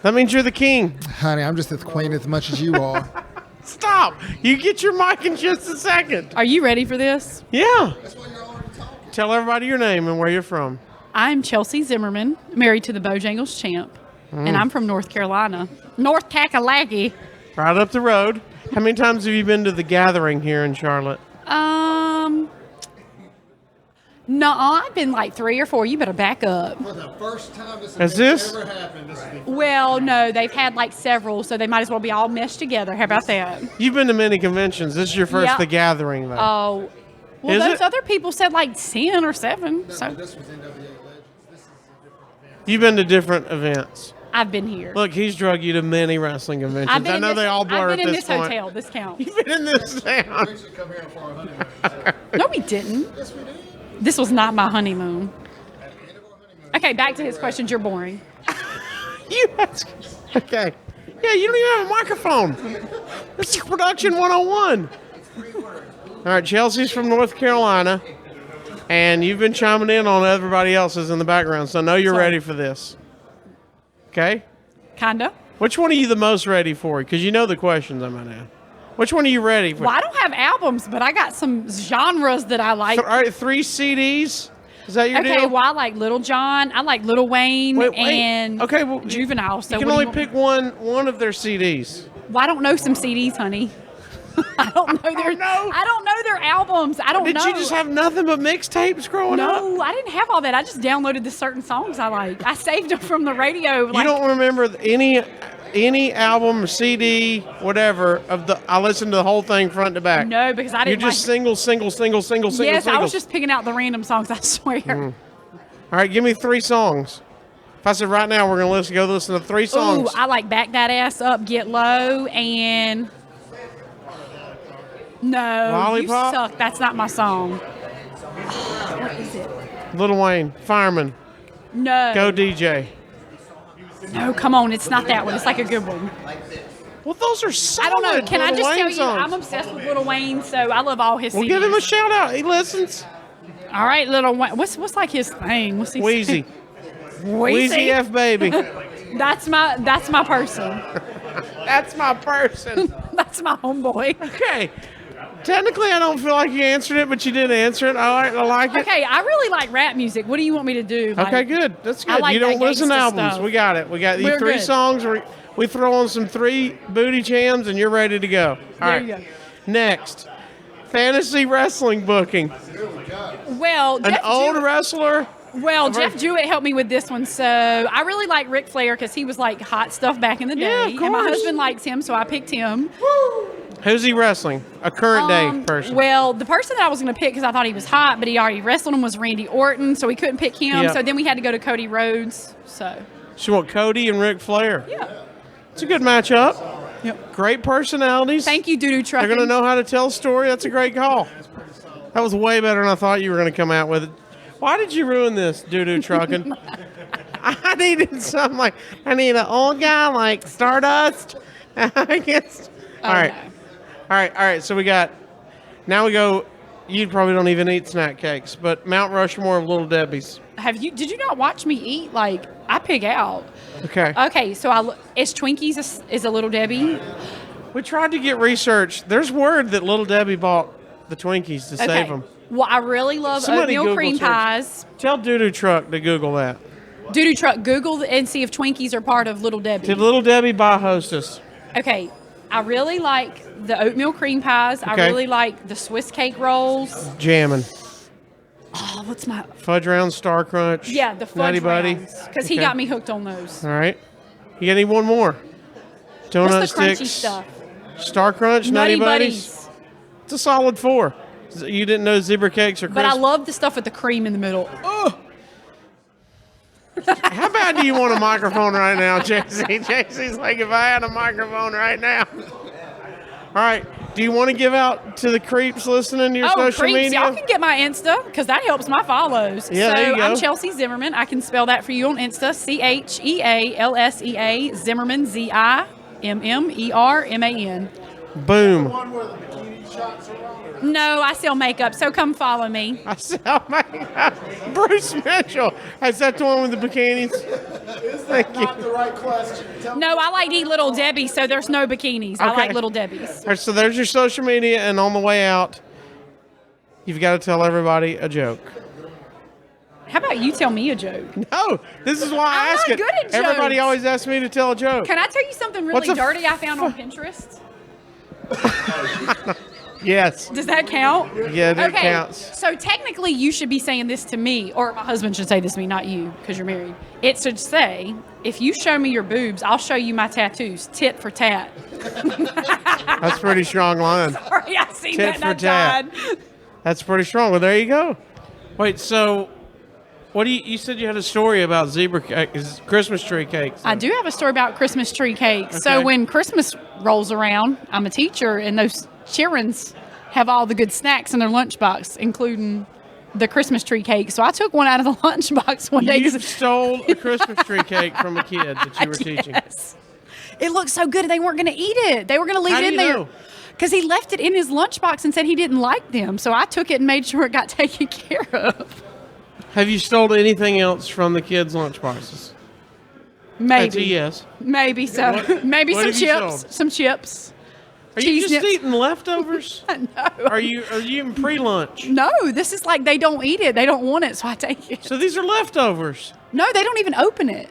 That means you're the king. Honey, I'm just the queen as much as you are. Stop. You get your mic in just a second. Are you ready for this? Yeah. Tell everybody your name and where you're from. I'm Chelsea Zimmerman, married to the Bojangles champ, and I'm from North Carolina. North Kakalaki. Right up the road. How many times have you been to the gathering here in Charlotte? No, I've been like 3 or 4. You better back up. For the first time Is this? ever happened, this is the Well, no, they've had like several, so they might as well be all meshed together. How about that? You've been to many conventions. This is your first Yeah. The Gathering, though. Oh, well, Is those it? other people said like 10 or 7. So this was NWA Legends. This is a different event. You've been to different events. I've been here. Look, he's drug you to many wrestling conventions. I've been I in know this, they all blur I've been at in this this point. hotel. This counts. You've been in this town. We should come here for our honeymoon. No, we didn't. Yes, we did. This was not my honeymoon. Okay, back to his questions. You're boring. You ask. Okay. Yeah, you don't even have a microphone. This is production 101. All right, Chelsea's from North Carolina, and you've been chiming in on everybody else's in the background, so I know you're Sorry. ready for this. Okay? Kinda. Which one are you the most ready for? Because you know the questions I'm going to ask. Which one are you ready for? Well, I don't have albums, but I got some genres that I like. All right, 3 CDs. Is that your Okay, deal? well, I like Little John. I like Lil Wayne Wait. and Okay, well, Juvenile. So you can what do only want- pick one of their CDs. Well, I don't know some CDs, honey. I don't know their. I don't know their albums. I don't Did know. you just have nothing but mixtapes growing up? No, I didn't have all that. I just downloaded the certain songs I like. I saved them from the radio. You Like, don't remember any album, CD, whatever I listened to the whole thing front to back. No, because I You're didn't. just like, single. Yes, I was just picking out the random songs. I swear. All right, give me 3 songs. If I said right now we're gonna go listen to 3 songs. Ooh, I like Back That Ass Up, Get Low, and no, Lollipop? You suck. That's not my song. What is it? Lil Wayne, Fireman, No. Go DJ. No, come on. It's not that one. It's like a good one. Well, those are solid I don't know. Can I Lil just Wayne tell you, songs. I'm obsessed with Lil Wayne, so I love all his Well, CDs. give him a shout out. He listens. All right, Lil Wayne. What's like his thing? What's he Wheezy. Wheezy. Wheezy F baby. That's my person. That's my person. That's my homeboy. Okay. Technically, I don't feel like you answered it, but you did answer it. All right, I like it. Okay, I really like rap music. What do you want me to do? Like, Okay, good. That's I good. like You don't that listen to gangsta albums. stuff. We got it. We got these We're 3 good. songs. We throw on some 3 booty jams, and you're ready to go. All There right. you go. Next, fantasy wrestling booking. Well, An old wrestler. Jeff Jewett helped me with this one. So I really like Ric Flair because he was like hot stuff back in the day. Yeah, of And my course. husband likes him, so I picked him. Who's he wrestling? A current day person. Well, the person that I was going to pick because I thought he was hot, but he already wrestled him was Randy Orton, so we couldn't pick him. Yeah. So then we had to go to Cody Rhodes. So So you want Cody and Ric Flair? yeah. It's a good matchup. Yep. Great personalities. Thank you, Doo-Doo Trucking. They're going to know how to tell a story. That's a great call. That was way better than I thought you were going to come out with it. Why did you ruin this, Doo-Doo Trucking? I needed something like, I need an old guy like Stardust. I guess. All right. no. All right. So we go, you probably don't even eat snack cakes, but Mount Rushmore of Little Debbie's. Did you not watch me eat? Like, I pig out. Okay. Okay, so is Twinkies is a Little Debbie? We tried to get research. There's word that Little Debbie bought the Twinkies to save them. Well, I really love Somebody oatmeal Google cream search. pies. Tell Doo-Doo Truck to Google that. Doo-Doo Truck, Google and see if Twinkies are part of Little Debbie. Did Little Debbie buy Hostess? Okay, I really like the oatmeal cream pies. I Okay. really like the Swiss cake rolls. Jamming. Oh, what's my... Fudge round, Star Crunch. Yeah, the Nutty fudge Buddy. because he Okay. got me hooked on those. All right. You got any one more? Donut What's the crunchy sticks. stuff? Star Crunch, Nutty Buddies. It's a solid 4. You didn't know zebra cakes are crisp? But I love the stuff with the cream in the middle. How bad do you want a microphone right now, JayZ? JayZ's like, if I had a microphone right now. All right. Do you want to give out to the creeps listening to your social creeps. media? Y'all can get my Insta because that helps my follows. Yeah, so there you go. I'm Chelsea Zimmerman. I can spell that for you on Insta. ChealSea Zimmerman, ZIMMERMAN. Boom. One where the bikini shots are on. No, I sell makeup, so come follow me. I sell my Bruce Mitchell. Is that the one with the bikinis? Thank you. Not the right question. Tell me. No, I like to eat Little Debbie, so there's no bikinis. I Okay. like Little Debbie's. All right, so there's your social media, and on the way out, you've got to tell everybody a joke. How about you tell me a joke? No, this is why I I'm ask not it. good at Everybody jokes. always asks me to tell a joke. Can I tell you something What's really a dirty I found on Pinterest? Yes. Does that count? Yeah, that Okay, counts. so technically you should be saying this to me, or my husband should say this to me, not you, because you're married. It should say, if you show me your boobs, I'll show you my tattoos, tit for tat. That's a pretty strong line. Sorry, I seen Tit that for and I tat. died. That's pretty strong. Well, there you go. Wait, so what do you said you had a story about zebra cake, Christmas tree cakes? I do have a story about Christmas tree cakes. So Okay. when Christmas rolls around, I'm a teacher, and those childrens have all the good snacks in their lunchbox, including the Christmas tree cake. So I took one out of the lunchbox one day. You 'cause- stole a Christmas tree cake from a kid that you were teaching. Yes. It looked so good, they weren't going to eat it. They were going to leave How it do in you there. know? Because he left it in his lunchbox and said he didn't like them. So I took it and made sure it got taken care of. Have you stolen anything else from the kids' lunchboxes? Maybe. That's a yes. Maybe so. What- Maybe what some have you chips. sold? Some chips. Are you Cheese just nips. eating leftovers? No. Are you in pre-lunch? No, this is like they don't eat it. They don't want it, so I take it. So these are leftovers. No, they don't even open it.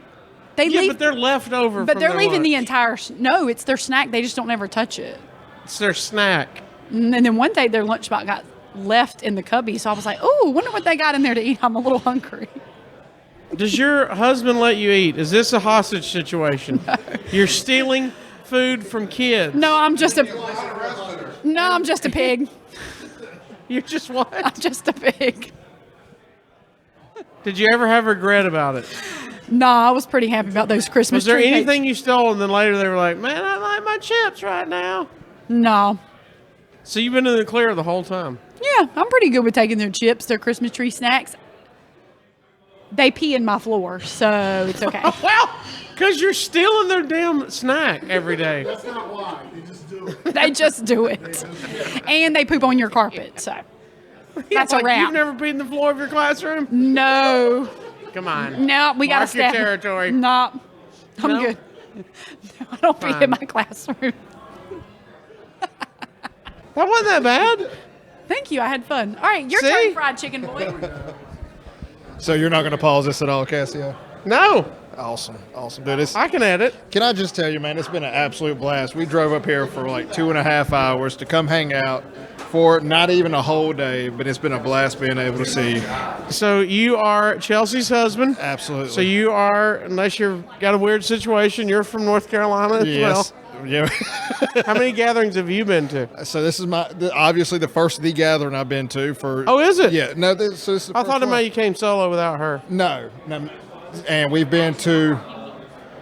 They Yeah, leave. but they're leftover. But from they're their leaving the lunch. entire. No, it's their snack. They just don't ever touch it. It's their snack. And then one day their lunchbox got left in the cubby, so I was like, "Oh, wonder what they got in there to eat." I'm a little hungry. Does your husband let you eat? Is this a hostage situation? No. You're stealing food from kids. No, I'm just a. No, I'm just a pig. You're just what? I'm just a pig. Did you ever have regret about it? No, I was pretty happy about those Christmas Was there tree anything cakes. you stole and then later they were like, man, I like my chips right now? No. So you've been in the clear the whole time. Yeah, I'm pretty good with taking their chips, their Christmas tree snacks. They pee in my floor, so it's okay. Well, because you're stealing their damn snack every day. That's not why. They just do it. They just do it. And they poop on your carpet, so that's a Like, wrap. You've never peed in the floor of your classroom? No. Come on. No, we got to Mark your step. territory. No. I'm No? good. No, I don't pee Fine. in my classroom. That wasn't that bad. Thank you. I had fun. All right, your See? turn, fried chicken boy. So you're not going to pause this at all, Casio? No, Awesome. Dude, I can edit. can I just tell you, man, it's been an absolute blast. We drove up here for like 2.5 hours to come hang out for not even a whole day, but it's been a blast being able to see you. So you are Chelsea's husband. Absolutely. So you are, unless you've got a weird situation, you're from North Carolina as Yes. Yeah. well. How many gatherings have you been to? So this is obviously the first The Gathering I've been to for. Oh, is it? Yeah. No, this is the I first thought it one. might you came solo without her. No. And we've been to,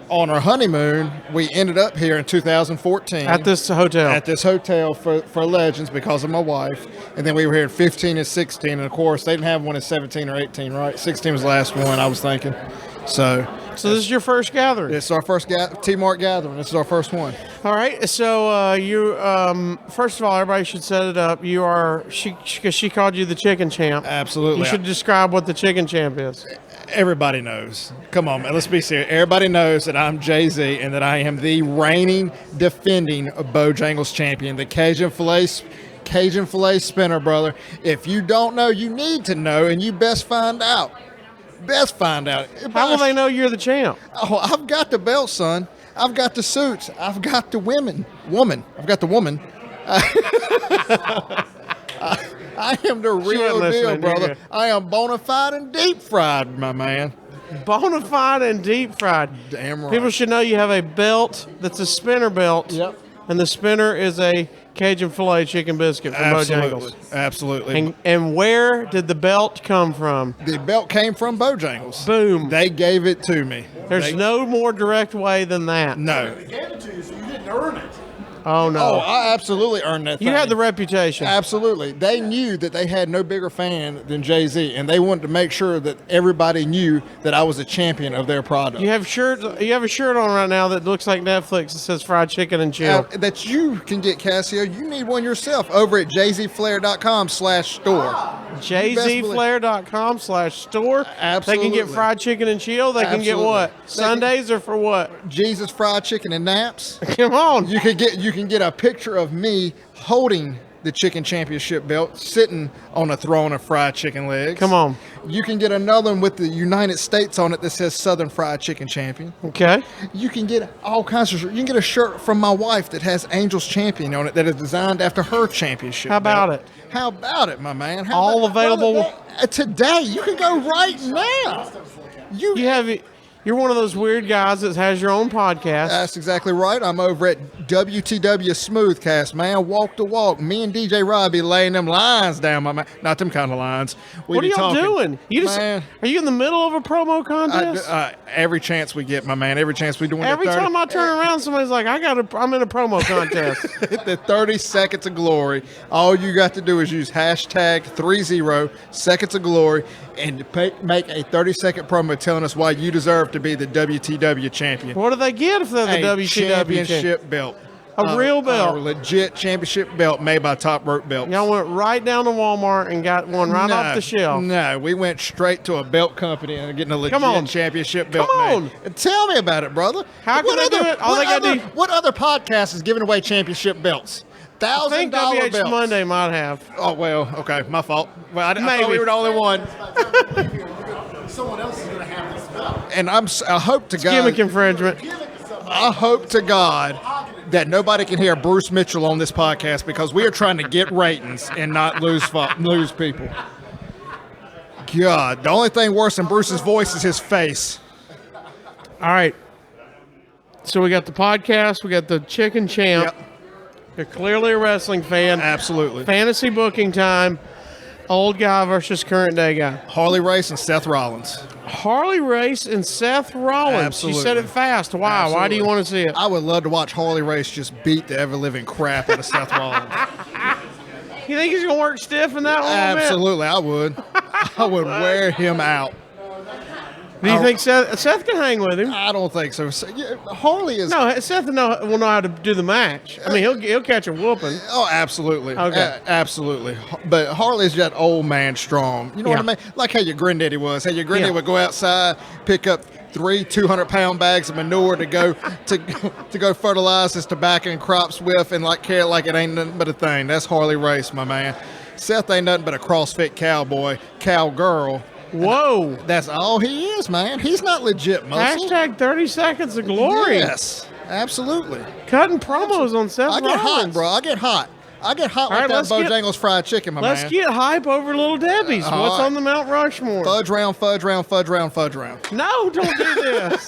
on our honeymoon, we ended up here in 2014. At this hotel. At this hotel for Legends because of my wife. And then we were here in 15 and 16. And, of course, they didn't have one in 17 or 18, right? 16 was the last one, I was thinking. So So this is your first gathering. it's our first T-Mark gathering. This is our first one. All right. So you, first of all, everybody should set it up. You are because she called you the chicken champ. Absolutely. You should describe what the chicken champ is. Everybody knows. Come on, man. Let's be serious. Everybody knows that I'm JayZ and that I am the reigning, defending Bojangles champion, the Cajun filet spinner, brother. If you don't know, you need to know, and you best find out. How will they know you're the champ? Oh, I've got the belt, son. I've got the suits. I've got the woman. I've got the woman. I am the real wasn't deal, listening, brother. yeah. I am bona fide and deep fried, my man. Bona fide and deep fried. Damn right. People should know you have a belt that's a spinner belt. Yep. And the spinner is a Cajun filet chicken biscuit from Bojangles. Absolutely. And where did the belt come from? The belt came from Bojangles. Boom. They gave it to me. There's no more direct way than that. No. They gave it to you, so you didn't earn it. Oh, no. Oh, I absolutely earned that you thing. had the reputation. Absolutely. They knew that they had no bigger fan than JayZ, and they wanted to make sure that everybody knew that I was a champion of their product. You have a shirt on right now that looks like Netflix that says fried chicken and chill. That you can get, Casio. You need one yourself over at jayzflair.com/store. JayZFlair.com/store. Absolutely. They can get fried chicken and chill. They can get what? Sundays or for what? Jesus fried chicken and naps. Come on. You can get a picture of me holding the chicken championship belt, sitting on a throne of fried chicken legs. Come on. You can get another one with the United States on it that says Southern Fried Chicken Champion. Okay. You can get all kinds of. You can get a shirt from my wife that has Angels Champion on it that is designed after her championship. How about belt. it? How about it, my man? All available today. You can go right now. You're one of those weird guys that has your own podcast. That's exactly right. I'm over at WTW Smoothcast, man. Walk the walk. Me and DJ Rob be laying them lines down, my man. Not them kind of lines. What are y'all doing? Man, Are you in the middle of a promo contest? every chance we get, my man. Every chance we do. Every time I turn around, somebody's like, I'm in a promo contest. The 30 seconds of glory. All you got to do is use hashtag 30 seconds of glory and make a 30-second promo telling us why you deserve to be the WTW champion. What do they get if they're the WTW championship belt? A real belt. A legit championship belt made by Top Rope Belts. Y'all went right down to Walmart and got one off the shelf. No, we went straight to a belt company and getting a legit championship belt Come made. Tell me about it, brother. How can they do it? All they gotta do. What other podcast is giving away championship belts? I think $1,000 WH belts. Monday might have. Oh, well, okay, my fault. Well, I Maybe. thought we were the only one. Someone else is going to have this belt. And I hope to God. Gimmick infringement. I hope to God that nobody can hear Bruce Mitchell on this podcast because we are trying to get ratings and not lose people. God, the only thing worse than Bruce's voice is his face. All right. So we got the podcast. We got the Chicken Champ. Yep. You're clearly a wrestling fan. Absolutely. Fantasy booking time. Old guy versus current day guy. Harley Race and Seth Rollins. Harley Race and Seth Rollins. Absolutely. You said it fast. Why? Absolutely. Why do you want to see it? I would love to watch Harley Race just beat the ever-living crap out of Seth Rollins. You think he's going to work stiff in that one? Absolutely, I would. I would wear him out. Do you think Seth can hang with him? I don't think so. Harley is... No, Seth will know how to do the match. I mean, he'll catch a whooping. Oh, absolutely. Okay. Absolutely. But Harley's just old man strong. You know what I mean? Like how your granddaddy was. How your granddaddy would go outside, pick up 3 200-pound bags of manure to go fertilize his tobacco and crops with and care it like it ain't nothing but a thing. That's Harley Race, my man. Seth ain't nothing but a CrossFit cowboy, cowgirl. Whoa. That's all he is, man. He's not legit muscle. Hashtag 30 seconds of glory. Yes, absolutely. Cutting promos on Seth I get hot, Rollins. bro. I get hot. I get hot like that Bojangles fried chicken, my man. Let's get hype over Little Debbie's. All What's right. on the Mount Rushmore? Fudge round, fudge round, fudge round, fudge round. No, don't do this.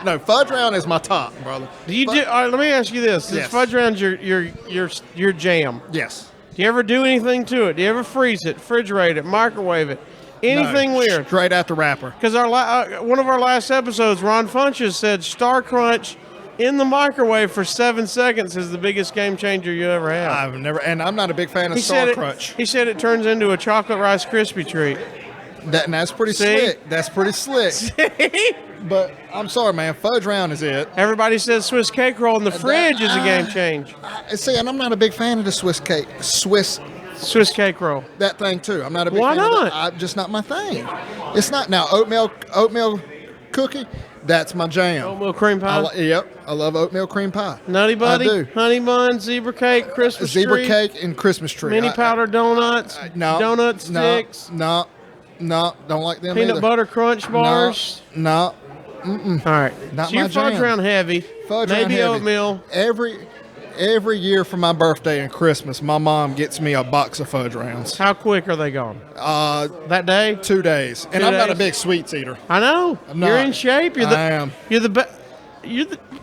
No, fudge round is my top, brother. All right, let me ask you this. This Yes. fudge round's your jam. Yes. Do you ever do anything to it? Do you ever freeze it, refrigerate it, microwave it? Anything No, weird? Straight after wrapper. Because one of our last episodes, Ron Funches said Star Crunch in the microwave for 7 seconds is the biggest game changer you ever had. I've never, and I'm not a big fan of Star Crunch. He said it turns into a chocolate Rice Krispie treat. And that's pretty See? slick. That's pretty slick. But I'm sorry, man. Fudge round is it. Everybody says Swiss cake roll in the fridge is a game change. See, and I'm not a big fan of the Swiss cake roll. that thing too. I'm not a big Why fan not? of that. Just not my thing. It's not now oatmeal cookie. That's my jam. Oatmeal cream pie. I love oatmeal cream pie. Nutty Buddy, I do. honey bun, zebra cake, Christmas Zebra tree, cake and Christmas tree. mini powder donuts, No. donut sticks, No, don't like them peanut either. butter crunch bars. No. All right. Not so you're my fudge jam. round heavy. Fudge round maybe heavy. oatmeal. Every year for my birthday and Christmas, my mom gets me a box of fudge rounds. How quick are they gone? That day? 2 days. And 2 I'm not a days? big sweets eater. I know. I'm You're not. in shape. You're the. I am. You're the.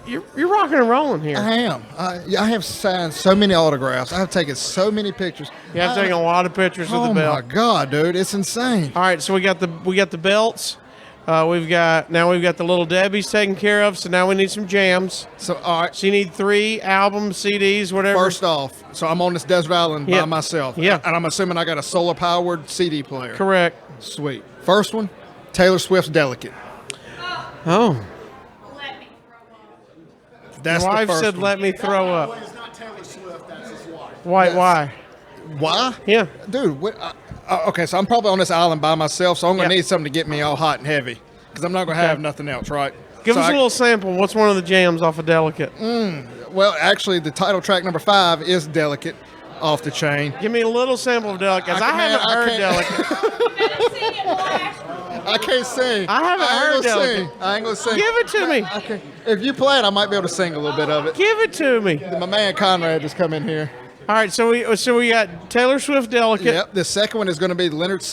You're rocking and rolling here. I am. I have signed so many autographs. I've taken so many pictures. You have taken a lot of pictures of the Oh belt. my God, dude, it's insane. All right, so we got the belts. We've got the little Debbie's taken care of. So now we need some jams. So all right. So you need 3 albums, CDs, whatever. First off, so I'm on this desert island by Yeah. myself. Yeah. And I'm assuming I got a solar powered CD player. Correct. Sweet. First one, Taylor Swift's Delicate. Oh, That's my the wife first said, one. "Let me throw up." It's not Taylor Swift, that's his wife. Why? Yes. Why? Why? Yeah. Dude, okay, so I'm probably on this island by myself, so I'm going to Yeah. need something to get me all hot and heavy because I'm not going to have nothing else, right? Give So us a little sample. What's one of the jams off of Delicate? Well, actually, the title track number 5 is Delicate, Off the Chain. Give me a little sample of Delicate. 'Cause I Man, haven't heard can't- Delicate. I can't sing. I haven't ain't heard gonna Delicate. sing. I ain't going to sing. Give it to me. Okay. If you play it, I might be able to sing a little bit of it. Give it to me. My man Conrad just come in here. All right, so we got Taylor Swift Delicate, Yep. The second one is going to be Leonard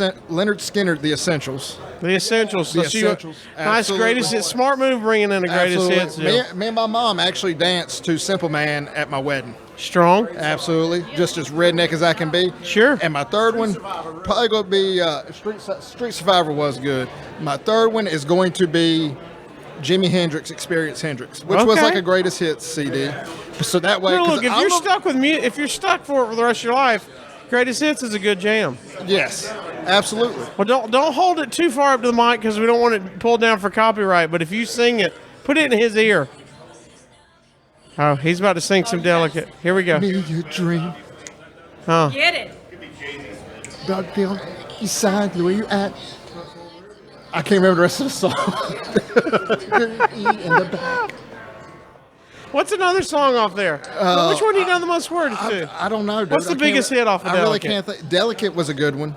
Skinner, The Essentials. the Essentials. The So Essentials. Nice Absolutely. greatest hits. Smart move bringing in the greatest hits. Absolutely. Deal. Me and my mom actually danced to Simple Man at my wedding. Strong. Absolutely. Just as redneck as I can be. Sure. And my third one, probably going to be Street Survivor was good. My third one is going to be Jimi Hendrix, Experience Hendrix, which was Okay. like a greatest hits CD. So that way, Now, 'cause look, if I'm you're a- stuck with if you're stuck for it for the rest of your life, greatest hits is a good jam. yes, absolutely. Well, don't hold it too far up to the mic because we don't want it pulled down for copyright. But if you sing it, put it in his ear. Oh, he's about to sing some Delicate. Here we go. Me your dream, Get it. Doug Bill, beside you, where you at? I can't remember the rest of the song. E in the back. What's another song off there? Which one do you know the most words to? I don't know. Dude. What's the I can't- biggest hit off of I really Delicate? can't think. Delicate was a good one.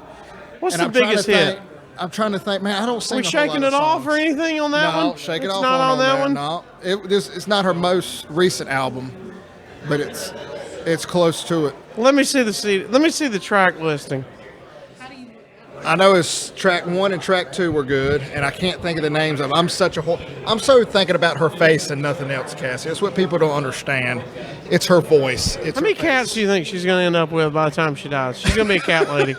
What's And the I'm trying biggest to hit? think- I'm trying to think, man. I don't sing. We a whole shaking lot it of off songs. or anything on that one? No, shake it It's off. not on that there. one. No, it's not her most recent album, but it's close to it. Let me see the CD. Let me see the track listing. I know it's track 1 and track 2 were good, and I can't think of the names of them. I'm so thinking about her face and nothing else, Cassie. That's what people don't understand. It's her voice. It's How many her face. cats do you think she's going to end up with by the time she dies? She's going to be a cat lady.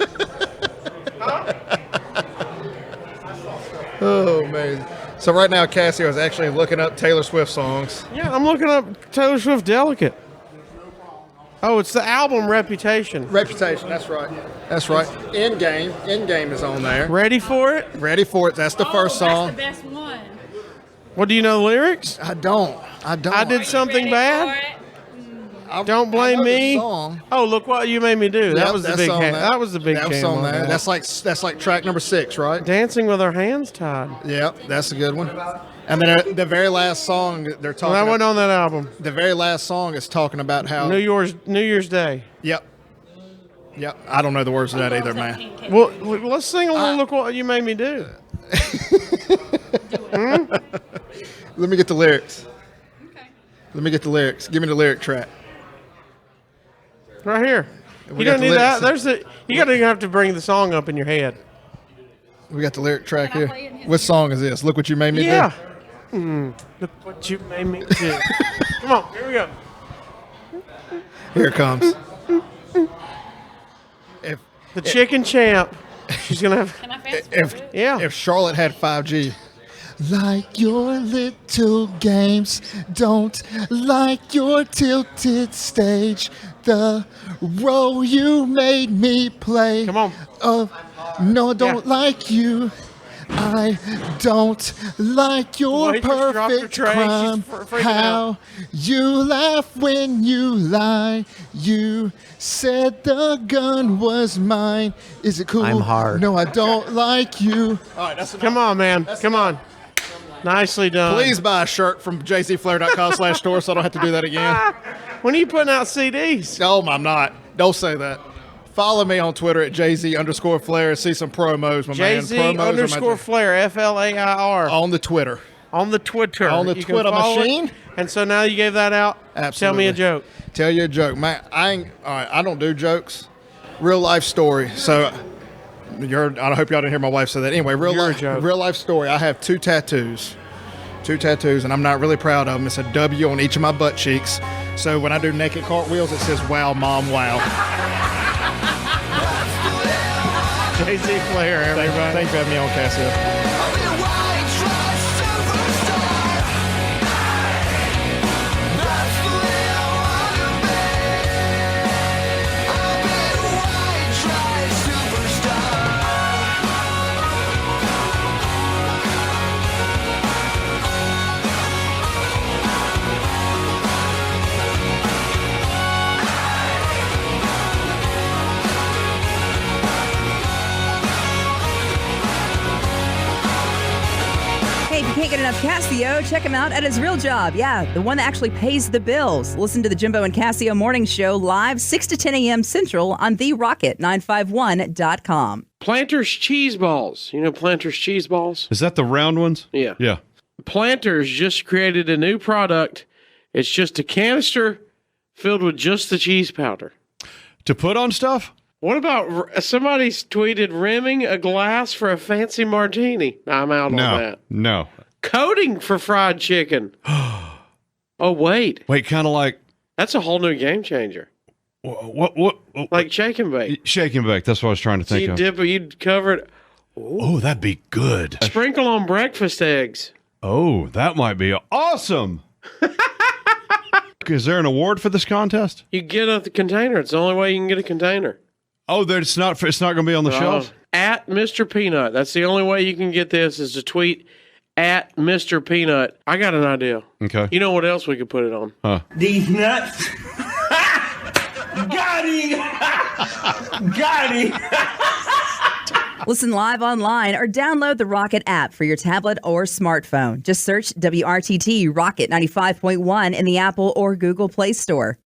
Oh, man. So right now, Cassie was actually looking up Taylor Swift songs. Yeah, I'm looking up Taylor Swift Delicate. Oh, it's the album Reputation. Reputation, that's right. That's right. Endgame is on there. Ready for it? Ready for it. That's the first song. That's the best one. What do you know the lyrics? I don't. I did something Ready bad. for it? Don't blame I know the me. song. Oh, look what you made me do. That Yep, was the that's big. on there. That was the big. That was jam on there. that. That's like track number 6, right? Dancing with our hands tied. Yep, that's a good one. And then the very last song they're Well, talking. that wasn't on that album. The very last song is talking about how. New Year's Day. Yep. Yep. I don't know the words of that either, man. Well, let's sing a little. Look what you made me do. Let me get the lyrics. Let me get the lyrics. Give me the lyric track. Right here. We You got don't the need that. lyrics. There's the. You gotta have to bring the song up in your head. We got the lyric track Can I here. play it in his What song is this? Look what you made me Yeah. do. Look what you made me do. Come on, here we go. Here it comes. If The chicken champ. She's gonna have. Can I fast if forward it? Yeah. if Charlotte had 5G. Like your little games, don't like your tilted stage. The role you made me play. Come on. No, I don't Yeah. like you. I don't like your Waitress dropped her perfect tray. She's crime. freaking How out. you laugh when you lie. You said the gun was mine. Is it cool? I'm hard. No, I don't like you. All right, that's Come on, man. Come on. Nicely done. Please buy a shirt from jzflair.com/store so I don't have to do that again. When are you putting out CDs? No, I'm not. Don't say that. Follow me on Twitter at JayZ_Flair and see some promos, my man. JayZ Promos are my _Flair, FLAIR. on the Twitter. On the Twitter. On the You can Twitter follow it. machine? And so now you gave that out. Absolutely. Tell me a joke. Tell you a joke, man. All right, I don't do jokes. Real life story. So, I hope y'all didn't hear my wife say that. Anyway, real life story. I have two tattoos, and I'm not really proud of them. It's a W on each of my butt cheeks. So when I do naked cartwheels, it says "Wow, Mom, wow." JayZ Flair, everybody. Thanks for having me on, Casio. Can't get enough Casio? Check him out at his real job. Yeah, the one that actually pays the bills. Listen to the Jimbo and Casio Morning Show live 6 to 10 a.m. Central on therocket951.com. Planters cheese balls. You know Planters cheese balls? Is that the round ones? Yeah. Yeah. Planters just created a new product. It's just a canister filled with just the cheese powder. To put on stuff? What about somebody's tweeted rimming a glass for a fancy martini? I'm out on that. No. Coating for fried chicken. Oh, wait. Wait, kind of like... That's a whole new game changer. What? Like shake and bake. Shake and bake. That's what I was trying to think you of. You'd cover it. Oh, that'd be good. Sprinkle on breakfast eggs. Oh, that might be awesome. Is there an award for this contest? You get a container. It's the only way you can get a container. Oh, it's not going to be on the shelf? At Mr. Peanut. That's the only way you can get this is to tweet at Mr. Peanut. I got an idea. Okay. You know what else we could put it on? Huh. These nuts. Got him. Got him. Listen live online or download the Rocket app for your tablet or smartphone. Just search WRTT Rocket 95.1 in the Apple or Google Play Store.